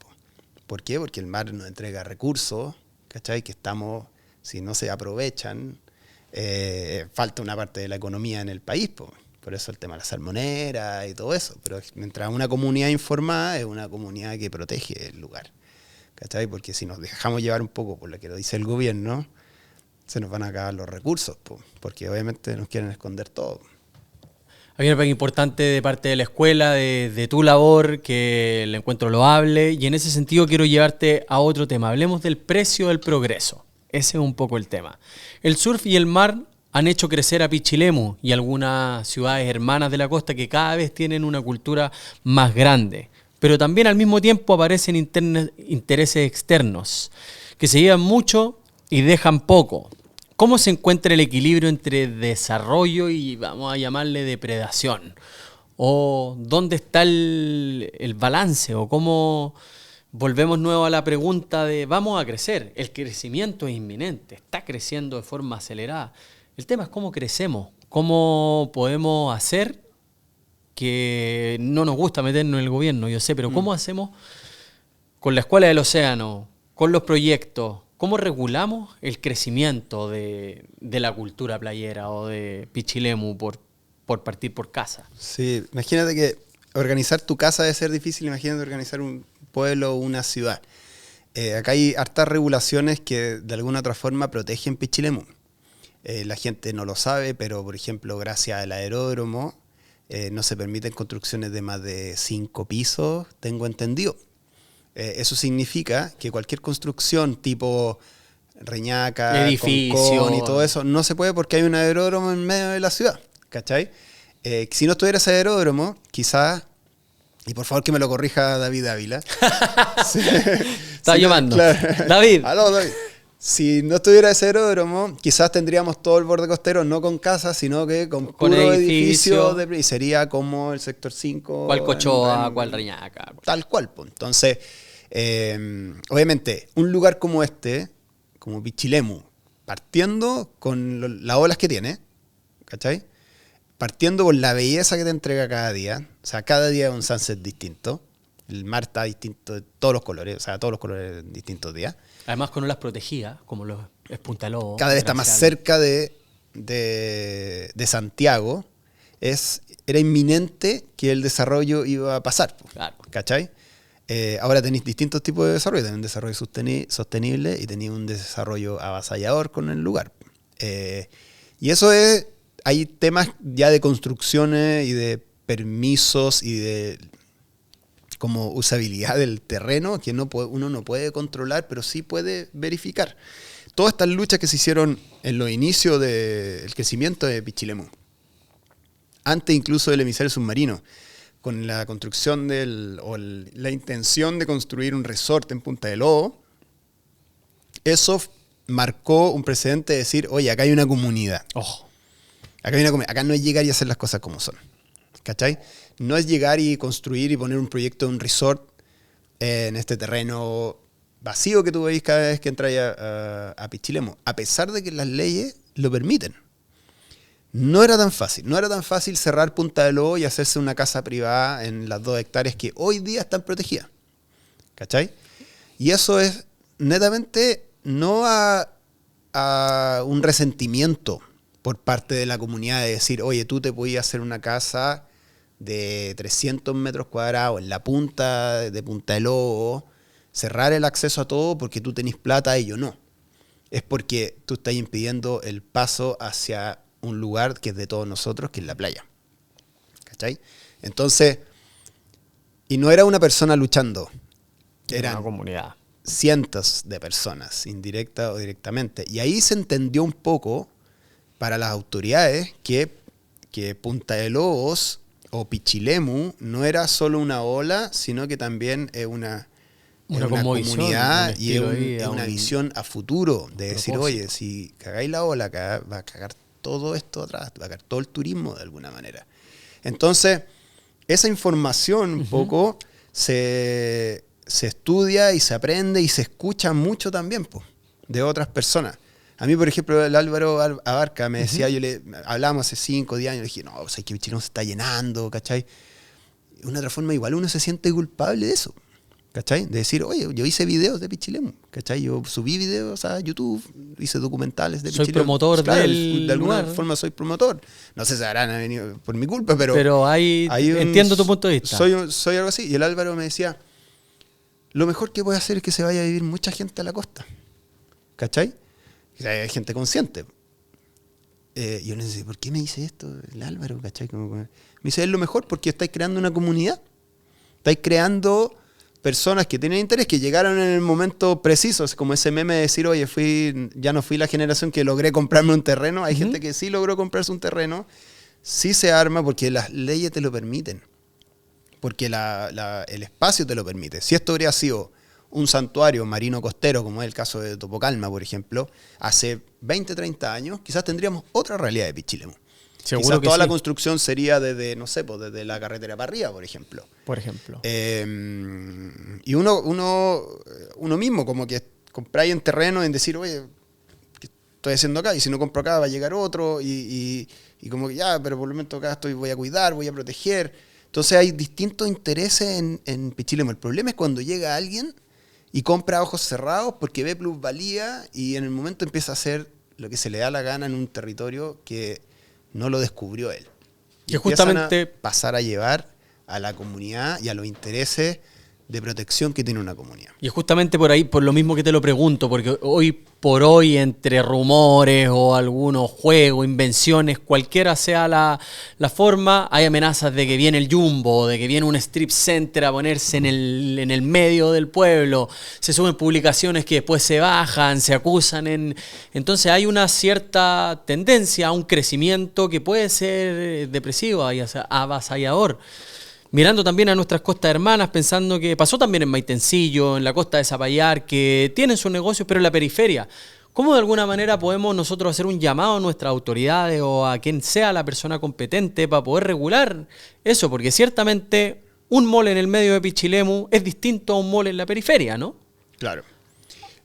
¿Por qué? Porque el mar nos entrega recursos, ¿cachai? Que estamos, si no se aprovechan, falta una parte de la economía en el país, po. Por eso el tema de la salmonera y todo eso. Pero mientras una comunidad informada es una comunidad que protege el lugar, ¿cachai? Porque si nos dejamos llevar un poco por lo que lo dice el gobierno, se nos van a acabar los recursos, po, porque obviamente nos quieren esconder todo. Hay una parte importante de parte de la escuela, de tu labor, que le encuentro loable, y en ese sentido quiero llevarte a otro tema. Hablemos del precio del progreso. Ese es un poco el tema. El surf y el mar han hecho crecer a Pichilemu y algunas ciudades hermanas de la costa que cada vez tienen una cultura más grande. Pero también al mismo tiempo aparecen intereses externos que se llevan mucho y dejan poco. ¿Cómo se encuentra el equilibrio entre desarrollo y, vamos a llamarle, depredación? ¿O dónde está el balance? ¿O cómo volvemos nuevo a la pregunta de vamos a crecer? El crecimiento es inminente, está creciendo de forma acelerada. El tema es cómo crecemos, cómo podemos hacer, que no nos gusta meternos en el gobierno, yo sé, pero ¿cómo hacemos con la Escuela del Océano, con los proyectos? ¿Cómo regulamos el crecimiento de la cultura playera o de Pichilemu por partir por casa? Sí, imagínate que organizar tu casa debe ser difícil, imagínate organizar un pueblo o una ciudad. Acá hay hartas regulaciones que de alguna otra forma protegen Pichilemu. La gente no lo sabe, pero por ejemplo, gracias al aeródromo, no se permiten construcciones de más de 5 pisos, tengo entendido. Eso significa que cualquier construcción tipo Reñaca, edificio Concón y todo eso, no se puede porque hay un aeródromo en medio de la ciudad, ¿cachai? Si no estuviera ese aeródromo, quizás, y por favor que me lo corrija David Ávila. Sí. Estaba llamando. Claro. David. Aló, David. Si no estuviera ese aeródromo, quizás tendríamos todo el borde costero, no con casas, sino que con puro edificio. Y sería como el sector 5. ¿Cuál Cochoa, cuál Reñaca? Tal cual. Pues. Entonces, obviamente, un lugar como este, como Pichilemu, partiendo con las olas que tiene, ¿cachai? Partiendo por la belleza que te entrega cada día, o sea, cada día es un sunset distinto, el mar está distinto de todos los colores, o sea, todos los colores en distintos días. Además con olas protegidas, como es Punta Lobo. Cada vez está más cerca de Santiago. Era inminente que el desarrollo iba a pasar. Claro. ¿Cachai? Ahora tenéis distintos tipos de desarrollo. Tenéis un desarrollo sostenible y tenéis un desarrollo avasallador con el lugar. Y eso es... Hay temas ya de construcciones y de permisos y de como usabilidad del terreno que uno no puede controlar, pero sí puede verificar. Todas estas luchas que se hicieron en los inicios del crecimiento de Pichilemu, antes incluso del emisario submarino, con la construcción la intención de construir un resort en Punta del Lobo, eso marcó un precedente de decir, oye, acá hay una comunidad. Oh. Acá no es llegar y hacer las cosas como son. ¿Cachai? No es llegar y construir y poner un proyecto de un resort en este terreno vacío que tú veis cada vez que entras a Pichilemu, a pesar de que las leyes lo permiten. No era tan fácil cerrar Punta del Lobo y hacerse una casa privada en las 2 hectáreas que hoy día están protegidas. ¿Cachai? Y eso es netamente no a un resentimiento por parte de la comunidad de decir, oye, tú te podías hacer una casa de 300 metros cuadrados en la punta de Punta del Lobo, cerrar el acceso a todo porque tú tenés plata y yo no. Es porque tú estás impidiendo el paso hacia un lugar que es de todos nosotros, que es la playa. ¿Cachai? Entonces, y no era una persona luchando, eran una comunidad. Cientos de personas, indirecta o directamente. Y ahí se entendió un poco para las autoridades que Punta de Lobos o Pichilemu no era solo una ola, sino que también es una comunidad y es una visión a futuro de decir, oye, si cagáis la ola, va a cagar todo esto atrás, va a cagar todo el turismo de alguna manera. Entonces, esa información un poco se estudia y se aprende y se escucha mucho también de otras personas. A mí, por ejemplo, el Álvaro Abarca me decía, hablábamos hace 5 días, y yo le dije, no, o sea, que Pichilemu se está llenando, ¿cachai? De una otra forma, igual uno se siente culpable de eso. ¿Cachai? De decir, oye, yo hice videos de Pichilemu, ¿cachai? Yo subí videos a YouTube, hice documentales de Pichilemu. Soy promotor del de alguna lugar. forma soy promotor. No sé si habrán venido por mi culpa, pero... Entiendo tu punto de vista. Soy algo así. Y el Álvaro me decía, lo mejor que puede hacer es que se vaya a vivir mucha gente a la costa. ¿Cachai? O sea, hay gente consciente. Yo le decía, ¿por qué me dice esto el Álvaro? ¿Cachai? Me dice, es lo mejor porque estáis creando una comunidad. Estáis creando personas que tienen interés, que llegaron en el momento preciso, como ese meme de decir, oye, ya no fui la generación que logré comprarme un terreno. Hay gente que sí logró comprarse un terreno, sí se arma porque las leyes te lo permiten, porque el espacio te lo permite. Si esto habría sido un santuario marino costero, como es el caso de Topocalma, por ejemplo, hace 20, 30 años, quizás tendríamos otra realidad de Pichilemu. Seguro quizás que toda sí. La construcción sería desde, no sé, pues desde la carretera para arriba, por ejemplo. Y uno mismo, como que compráis en terreno en decir, oye, ¿qué estoy haciendo acá? Y si no compro acá va a llegar otro, y como que ya, pero por el momento acá voy a cuidar, voy a proteger. Entonces hay distintos intereses en Pichilemu. El problema es cuando llega alguien y compra a ojos cerrados porque ve plusvalía y en el momento empieza a hacer lo que se le da la gana en un territorio que no lo descubrió él. Y justamente a pasar a llevar a la comunidad y a los intereses de protección que tiene una comunidad. Y justamente por ahí, por lo mismo que te lo pregunto, porque hoy por hoy, entre rumores o algunos juegos, invenciones, cualquiera sea la forma, hay amenazas de que viene el Jumbo, de que viene un strip center a ponerse en el medio del pueblo, se suben publicaciones que después se bajan, se acusan. Entonces hay una cierta tendencia a un crecimiento que puede ser depresivo y avasallador. Mirando también a nuestras costas hermanas, pensando que pasó también en Maitencillo, en la costa de Zapallar, que tienen sus negocios, pero en la periferia. ¿Cómo de alguna manera podemos nosotros hacer un llamado a nuestras autoridades o a quien sea la persona competente para poder regular eso? Porque ciertamente un mall en el medio de Pichilemu es distinto a un mall en la periferia, ¿no? Claro.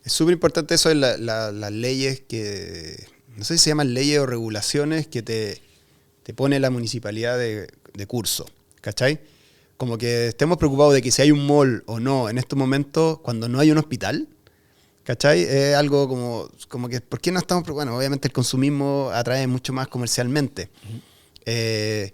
Es súper importante eso de las leyes que, no sé si se llaman leyes o regulaciones que te pone la municipalidad de curso, ¿cachai? Como que estemos preocupados de que si hay un mall o no en estos momentos, cuando no hay un hospital, ¿cachai? Es algo como que, ¿por qué no estamos preocupados? Bueno, obviamente el consumismo atrae mucho más comercialmente. Es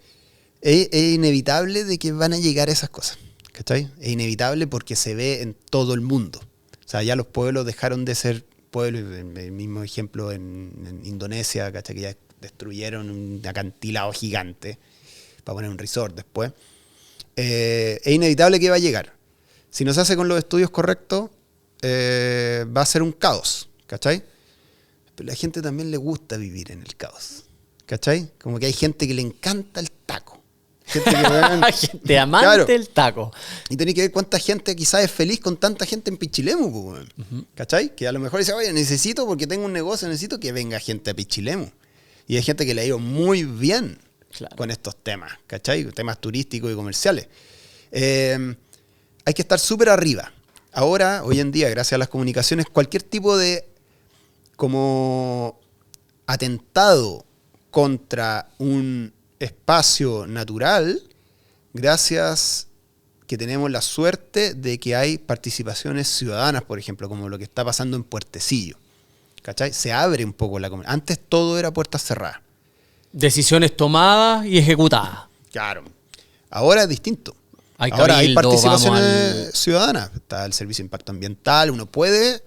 inevitable de que van a llegar esas cosas, ¿cachai? Es inevitable porque se ve en todo el mundo. O sea, ya los pueblos dejaron de ser pueblos, el mismo ejemplo en Indonesia, ¿cachai? Que ya destruyeron un acantilado gigante para poner un resort después. Es inevitable que va a llegar. Si no se hace con los estudios correctos, va a ser un caos, ¿cachai? Pero a la gente también le gusta vivir en el caos, ¿cachai? Como que hay gente que le encanta el taco. Gente amante del taco. Y tenés que ver cuánta gente quizás es feliz con tanta gente en Pichilemu, ¿cachai? Que a lo mejor dice, oye, necesito, porque tengo un negocio, necesito que venga gente a Pichilemu. Y hay gente que le ha ido muy bien. Claro. Con estos temas, ¿cachai? Temas turísticos y comerciales. Hay que estar súper arriba. Ahora, hoy en día, gracias a las comunicaciones, cualquier tipo de como atentado contra un espacio natural, gracias que tenemos la suerte de que hay participaciones ciudadanas, por ejemplo, como lo que está pasando en Puertecillo, ¿cachai? Se abre un poco la comunidad. Antes todo era puertas cerradas. Decisiones tomadas y ejecutadas. Claro. Ahora es distinto. Ahora hay participaciones ciudadanas. Está el servicio de impacto ambiental. Uno puede,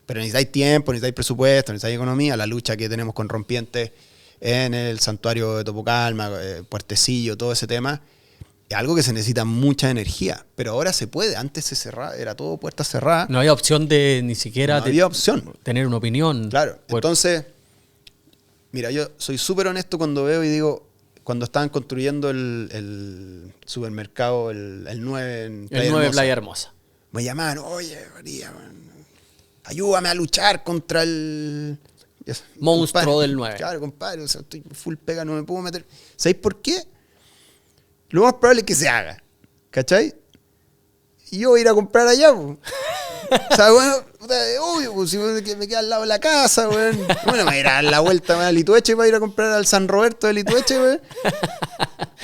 pero necesitáis tiempo, necesitáis presupuesto, necesitáis economía. La lucha que tenemos con rompientes en el santuario de Topocalma, Puertecillo, todo ese tema, es algo que se necesita mucha energía. Pero ahora se puede. Antes se cerraba, era todo puertas cerradas. No había opción de ni siquiera había opción. Tener una opinión. Claro. Entonces, mira, yo soy súper honesto cuando veo y digo, cuando estaban construyendo el supermercado, el 9 en Playa Hermosa. Playa Hermosa. Me llamaban, oye, María, ayúdame a luchar contra el monstruo compadre, del 9. Claro, compadre, o sea, estoy full pega, no me puedo meter. ¿Sabéis por qué? Lo más probable es que se haga, ¿cachai? Y yo voy a ir a comprar allá, pues. O sea, bueno, obvio, pues, si me queda al lado de la casa, weón. Bueno, me voy a ir a dar la vuelta a Litueche para ir a comprar al San Roberto de Litueche, weón.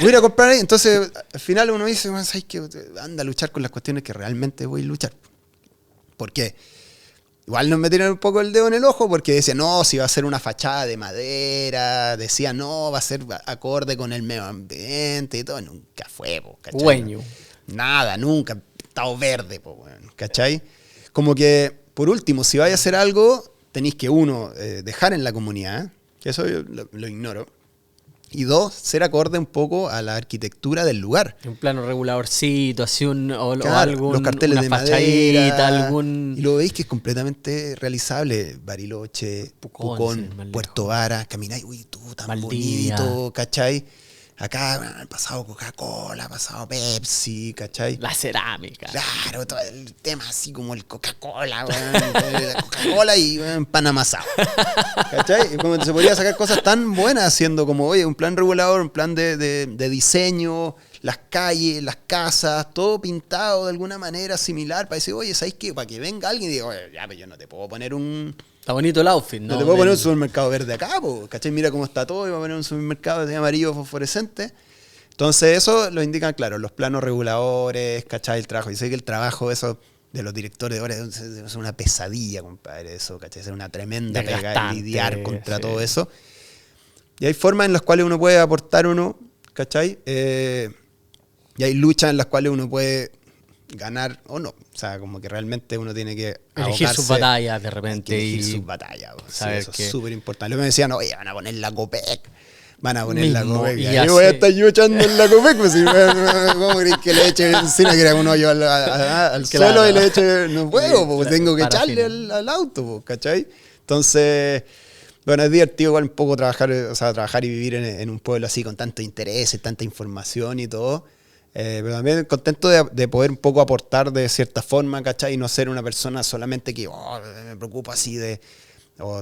voy a ir a comprar ahí. Entonces, al final uno dice, ¿sabes qué? Anda a luchar con las cuestiones que realmente voy a luchar. ¿Por qué? Igual nos metieron un poco el dedo en el ojo porque decían, no, si va a ser una fachada de madera, decían, no, va a ser acorde con el medio ambiente y todo. Nunca fue, ¿cachai? Dueño. Nada, nunca. Estado verde, ¿cachai? Como que, por último, si vais a hacer algo, tenéis que, uno, dejar en la comunidad, que eso yo lo ignoro, y dos, ser acorde un poco a la arquitectura del lugar. Un plano reguladorcito, así o Claro, algún, los carteles una de fachadita, madera, algún... y lo veis que es completamente realizable. Bariloche, Pucón, sí, Puerto Vara, camináis, uy, tú tan Valdivia. bonito, ¿cachai? Acá han pasado Coca-Cola, ha pasado Pepsi, ¿cachai? La cerámica. Claro, todo el tema así como el Coca-Cola, weón, Coca-Cola y pan amasado. ¿Cachai? Y como se podría sacar cosas tan buenas haciendo como, oye, un plan regulador, un plan de diseño, las calles, las casas, todo pintado de alguna manera similar para decir, oye, ¿sabes qué? Para que venga alguien y diga, oye, ya, pero yo no te puedo poner un... Está bonito el outfit, ¿no? No te puedo poner un supermercado verde acá, ¿cachai? Mira cómo está todo y voy a poner un supermercado de amarillo fosforescente. Entonces eso lo indican, claro, los planos reguladores, ¿cachai? El trabajo. Y sé que el trabajo eso de los directores de obra es una pesadilla, compadre, eso, ¿cachai? Es una tremenda pega lidiar contra todo eso. Y hay formas en las cuales uno puede aportar ¿cachai? Y hay luchas en las cuales uno puede ganar o no. O sea, como que realmente uno tiene que elegir sus batallas de repente. Elegir sus batallas. Sí, eso que... es súper importante. Luego me decían, oye, van a poner la COPEC. Van a poner la COPEC. Y yo voy a estar yo echando en la COPEC. Pues, ¿cómo crees que le eche benzina? Que era un hoyo al suelo y le eche... No puedo, porque tengo que echarle al auto, ¿cachai? Entonces... Bueno, es divertido igual un poco trabajar y vivir en un pueblo así con tanto interés, tanta información y todo. Pero también contento de poder un poco aportar de cierta forma, ¿cachai? Y no ser una persona solamente que me preocupa así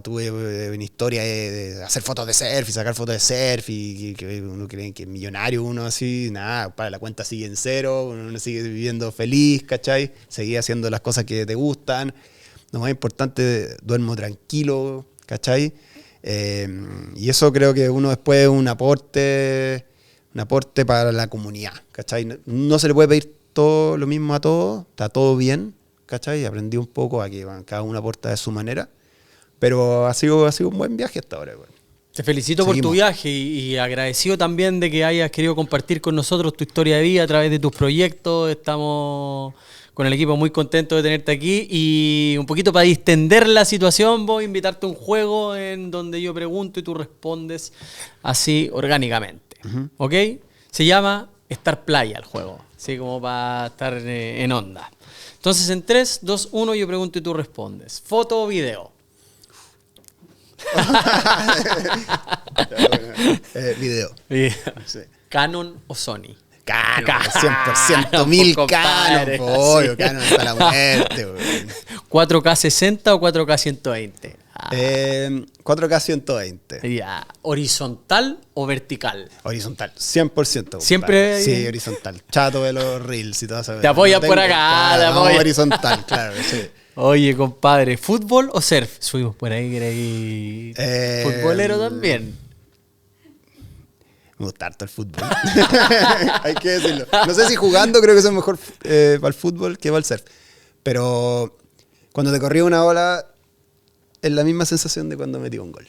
tuve una historia de hacer fotos de surf y sacar fotos de surf y que uno cree que es millonario uno así, nada, para la cuenta sigue en cero, uno sigue viviendo feliz, ¿cachai? Seguir haciendo las cosas que te gustan. Lo más importante, duermo tranquilo, ¿cachai? Y eso creo que uno después es un aporte para la comunidad, ¿cachai? No se le puede pedir todo lo mismo a todos, está todo bien, ¿cachai? Aprendí un poco a que cada uno aporta de su manera, pero ha sido un buen viaje hasta ahora, güey. Te felicito por tu viaje y agradecido también de que hayas querido compartir con nosotros tu historia de vida a través de tus proyectos. Estamos con el equipo muy contentos de tenerte aquí y un poquito para distender la situación voy a invitarte a un juego en donde yo pregunto y tú respondes así orgánicamente. ¿Ok? Se llama Star Playa el juego, así como para estar en onda. Entonces en 3, 2, 1 yo pregunto y tú respondes. ¿Foto o video? Video. Sí. ¿Canon o Sony? Canon, 100%, 1000 Canon, pollo, Canon hasta la muerte. 4K 60 o 4K 120? 4K 120. Ya. ¿Horizontal o vertical? Horizontal, 100%. ¿Siempre? Sí, horizontal. Chato de los reels y todo eso. Te apoyas por acá, te apoyas. Horizontal, claro, sí. Oye, compadre, ¿fútbol o surf? Subimos por ahí, futbolero también. Me gusta harto el fútbol. Hay que decirlo. No sé si jugando creo que soy mejor para el fútbol que para el surf. Pero cuando te corría una ola, es la misma sensación de cuando metí un gol.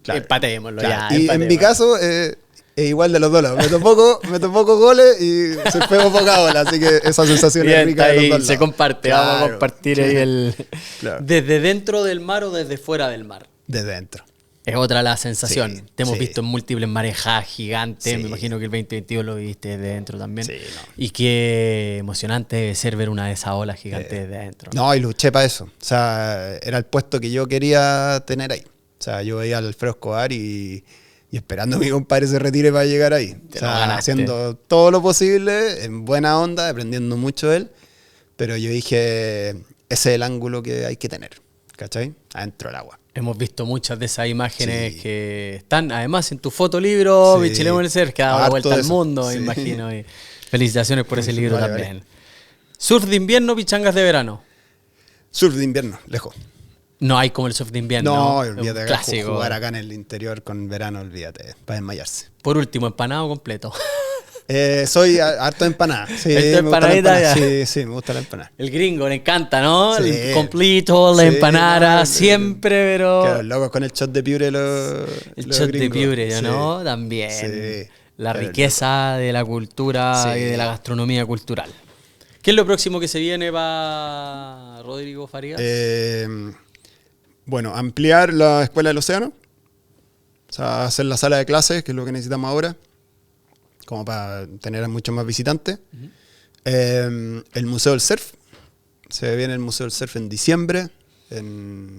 Claro. Empatémoslo claro. ya. Y en mi caso, es igual de los dos lados. Meto pocos goles y se pego poca ola. Así que esa sensación bien, es rica de los dos lados. Se comparte. Claro. Vamos a compartir ahí el... Claro. ¿Desde dentro del mar o desde fuera del mar? Desde dentro. Es otra la sensación. Sí, Te hemos sí. visto en múltiples marejadas gigantes. Sí. Me imagino que el 2022 lo viste desde dentro también. Sí, no. Y qué emocionante debe ser ver una de esas olas gigantes desde adentro. No, y luché para eso. O sea, era el puesto que yo quería tener ahí. O sea, yo veía al Alfredo Escobar y esperando que mi compadre se retire para llegar ahí. Te o sea, lo ganaste. haciendo todo lo posible, en buena onda, aprendiendo mucho de él. Pero yo dije, ese es el ángulo que hay que tener. ¿Cachai? Adentro del agua. Hemos visto muchas de esas imágenes Sí. que están, además, en tu fotolibro, Sí. Bichilemo el Ser, que ha dado la Harto vuelta de al eso. mundo, Sí. imagino. Y felicitaciones por ese libro Vale, también. Surf de invierno, pichangas de verano. Surf de invierno, lejos. No hay como el surf de invierno. No, es un olvídate, acá clásico. jugar acá en el interior con verano, olvídate, para desmayarse. Por último, empanado completo. Soy harto de empanada. Sí, Esto me gusta la empanadita empanada. ya. Sí, me gusta la empanada. El gringo le encanta, ¿no? Sí. El completo, la Sí, empanada, no, siempre, pero... Claro, locos con el shot de piure el los shot de gringos. piure, Sí. ¿no? También. Sí. La Claro, riqueza de la cultura Sí. y de la gastronomía cultural. ¿Qué es lo próximo que se viene para Rodrigo Farías? Bueno, ampliar la Escuela del Océano. O sea, hacer la sala de clases, que es lo que necesitamos ahora, como para tener muchos más visitantes. El Museo del Surf. Se viene el Museo del Surf en diciembre.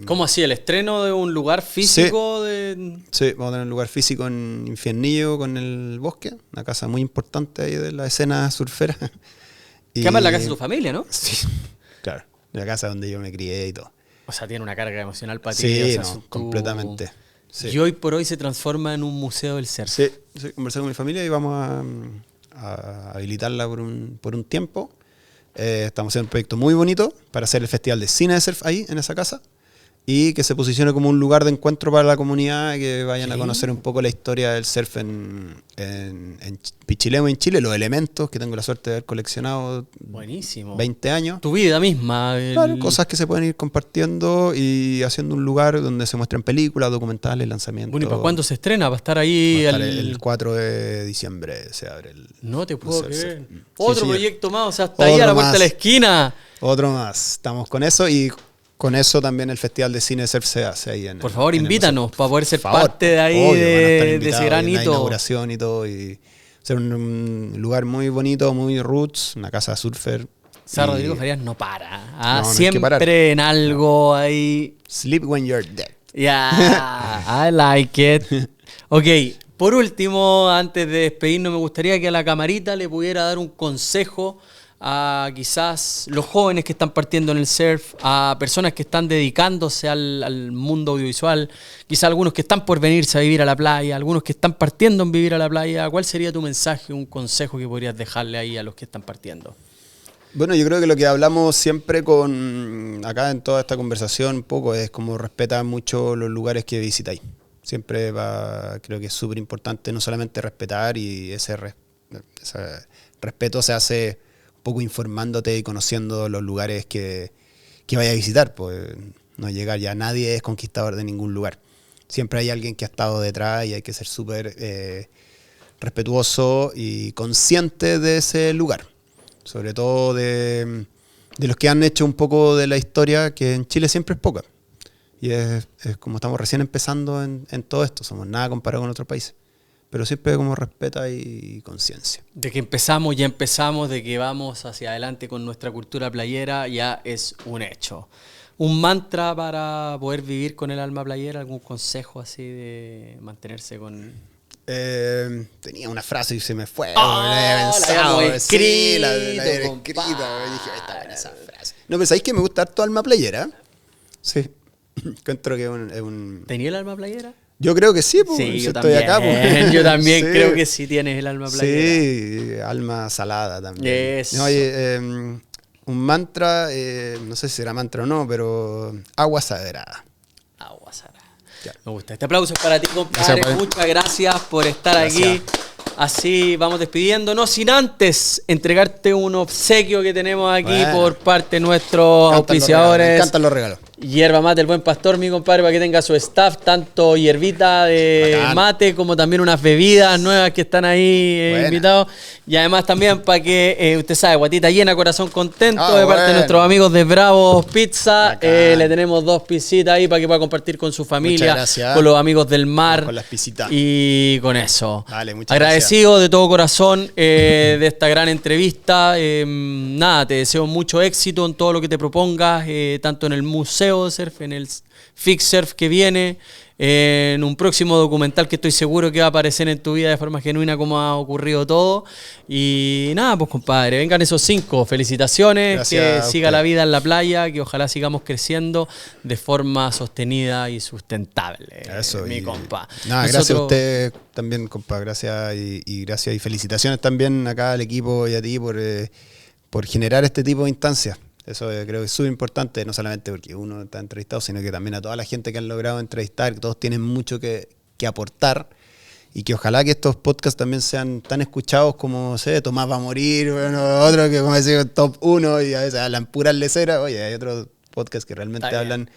¿Cómo así? ¿El estreno de un lugar físico? Sí, vamos a tener un lugar físico en Infiernillo con el bosque, una casa muy importante ahí de la escena surfera. Que además es la casa de tu familia, ¿no? Sí, claro, la casa donde yo me crié y todo. O sea, tiene una carga emocional para ti. Sí, O sea, no, son completamente. Sí. Y hoy por hoy se transforma en un museo del surf. Sí, conversé con mi familia y vamos a habilitarla por un tiempo. Estamos haciendo un proyecto muy bonito para hacer el festival de cine de surf ahí, en esa casa. Y que se posicione como un lugar de encuentro para la comunidad, que vayan a conocer un poco la historia del surf en Pichilemu, en Chile, los elementos que tengo la suerte de haber coleccionado. Buenísimo. 20 años. Tu vida misma. Claro, cosas que se pueden ir compartiendo y haciendo un lugar donde se muestren películas, documentales, lanzamientos. Bueno, ¿y para cuándo se estrena? ¿Va a estar ahí? Va a estar el 4 de diciembre se abre el... No te puedo Museo del creer. Surf. Otro Sí, proyecto más, o sea, hasta ahí a la Otro vuelta de la más. esquina. Otro más. Estamos con eso y con eso también el Festival de Cine Surf se hace ahí en Por favor, en el invítanos museo. para poder ser Por favor, parte de ahí obvio, van a estar de ese invitados en la granito. inauguración y todo. Y ser un lugar muy bonito, muy roots, una casa surfer. O sea, Y Rodrigo Farías no para. ¿ah? No hay que parar. Siempre en algo ahí. Sleep when you're dead. Yeah, I like it. Ok, por último, antes de despedirnos, me gustaría que a la camarita le pudiera dar un consejo a quizás los jóvenes que están partiendo en el surf, a personas que están dedicándose al mundo audiovisual, quizás algunos que están por venirse a vivir a la playa, algunos que están partiendo en vivir a la playa. ¿Cuál sería tu mensaje, un consejo que podrías dejarle ahí a los que están partiendo? Bueno, yo creo que lo que hablamos siempre acá en toda esta conversación un poco es como respetar mucho los lugares que visitáis. Siempre creo que es súper importante no solamente respetar, y ese respeto se hace un poco informándote y conociendo los lugares que vayas a visitar. Pues no llegar ya, nadie es conquistador de ningún lugar. Siempre hay alguien que ha estado detrás y hay que ser súper respetuoso y consciente de ese lugar. Sobre todo de los que han hecho un poco de la historia, que en Chile siempre es poca. Y es como estamos recién empezando en todo esto, somos nada comparado con otros países. Pero siempre como respeto y conciencia. De que ya empezamos, de que vamos hacia adelante con nuestra cultura playera, ya es un hecho. ¿Un mantra para poder vivir con el alma playera? ¿Algún consejo así de mantenerse con...? Tenía una frase y se me fue. La habíamos escrito, la había escrito. compadre. Dije, está buena esa frase. No, pero ¿sabéis que me gusta harto alma playera? Sí. Encuentro que es un... ¿Tenía el alma playera? Yo creo que sí, pues. Sí, yo estoy también. acá, pues. Yo también Sí. creo que sí tienes el alma playera. Sí, alma salada también. Eso. No, oye, un mantra, no sé si será mantra o no, pero agua sagrada. Agua sagrada. Ya. Me gusta. Este aplauso es para ti, compadre. Gracias, padre. Muchas gracias por estar Gracias. aquí. Así vamos despidiéndonos, sin antes entregarte un obsequio que tenemos aquí Bueno. por parte de nuestros Me auspiciadores. encantan los regalos. Yerba Mate, el Buen Pastor, mi compadre, para que tenga su staff, tanto hierbita de Bacán. mate como también unas bebidas nuevas que están ahí Buena. invitados. Y además también para que, usted sabe, guatita llena, corazón contento, Ah, de parte de bueno. nuestros amigos de Bravos Pizza. Bacán. Le tenemos 2 pisitas ahí para que pueda compartir con su familia, gracias. con los amigos del mar. Con las pisitas. Y con eso. Dale, muchas Agradecido de todo corazón de esta gran entrevista. Nada, te deseo mucho éxito en todo lo que te propongas, tanto en el Museo de Surf, en el Fix Surf que viene, en un próximo documental que estoy seguro que va a aparecer en tu vida de forma genuina como ha ocurrido todo. Y nada, pues compadre, vengan esos 5. Felicitaciones, Gracias que a siga usted. la vida en la playa, que ojalá sigamos creciendo de forma sostenida y sustentable. Eso, mi y compa. Nada, gracias a Nosotros- usted también, compa. Gracias y gracias y felicitaciones también acá al equipo y a ti por generar este tipo de instancias. Eso creo que es súper importante, no solamente porque uno está entrevistado, sino que también a toda la gente que han logrado entrevistar, que todos tienen mucho que aportar. Y que ojalá que estos podcasts también sean tan escuchados como, no sé, Tomás va a morir, bueno, otro que como decía, top 1 y a veces hablan puras leceras. Oye, hay otros podcasts que realmente hablan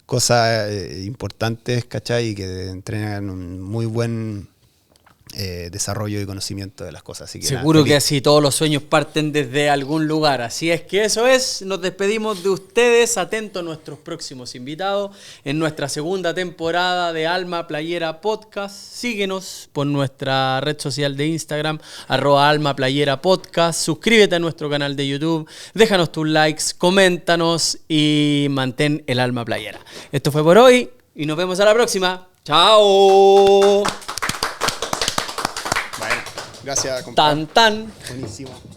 cosas importantes, ¿cachai? Y que entrenan un muy buen desarrollo y conocimiento de las cosas. Así que seguro que así todos los sueños parten desde algún lugar. Así es que eso es. Nos despedimos de ustedes. Atentos a nuestros próximos invitados en nuestra segunda temporada de Alma Playera Podcast. Síguenos por nuestra red social de Instagram, @Alma Playera Podcast. Suscríbete a nuestro canal de YouTube. Déjanos tus likes, coméntanos y mantén el alma playera. Esto fue por hoy y nos vemos a la próxima. ¡Chao! Gracias, compadre. Tan. Buenísimo.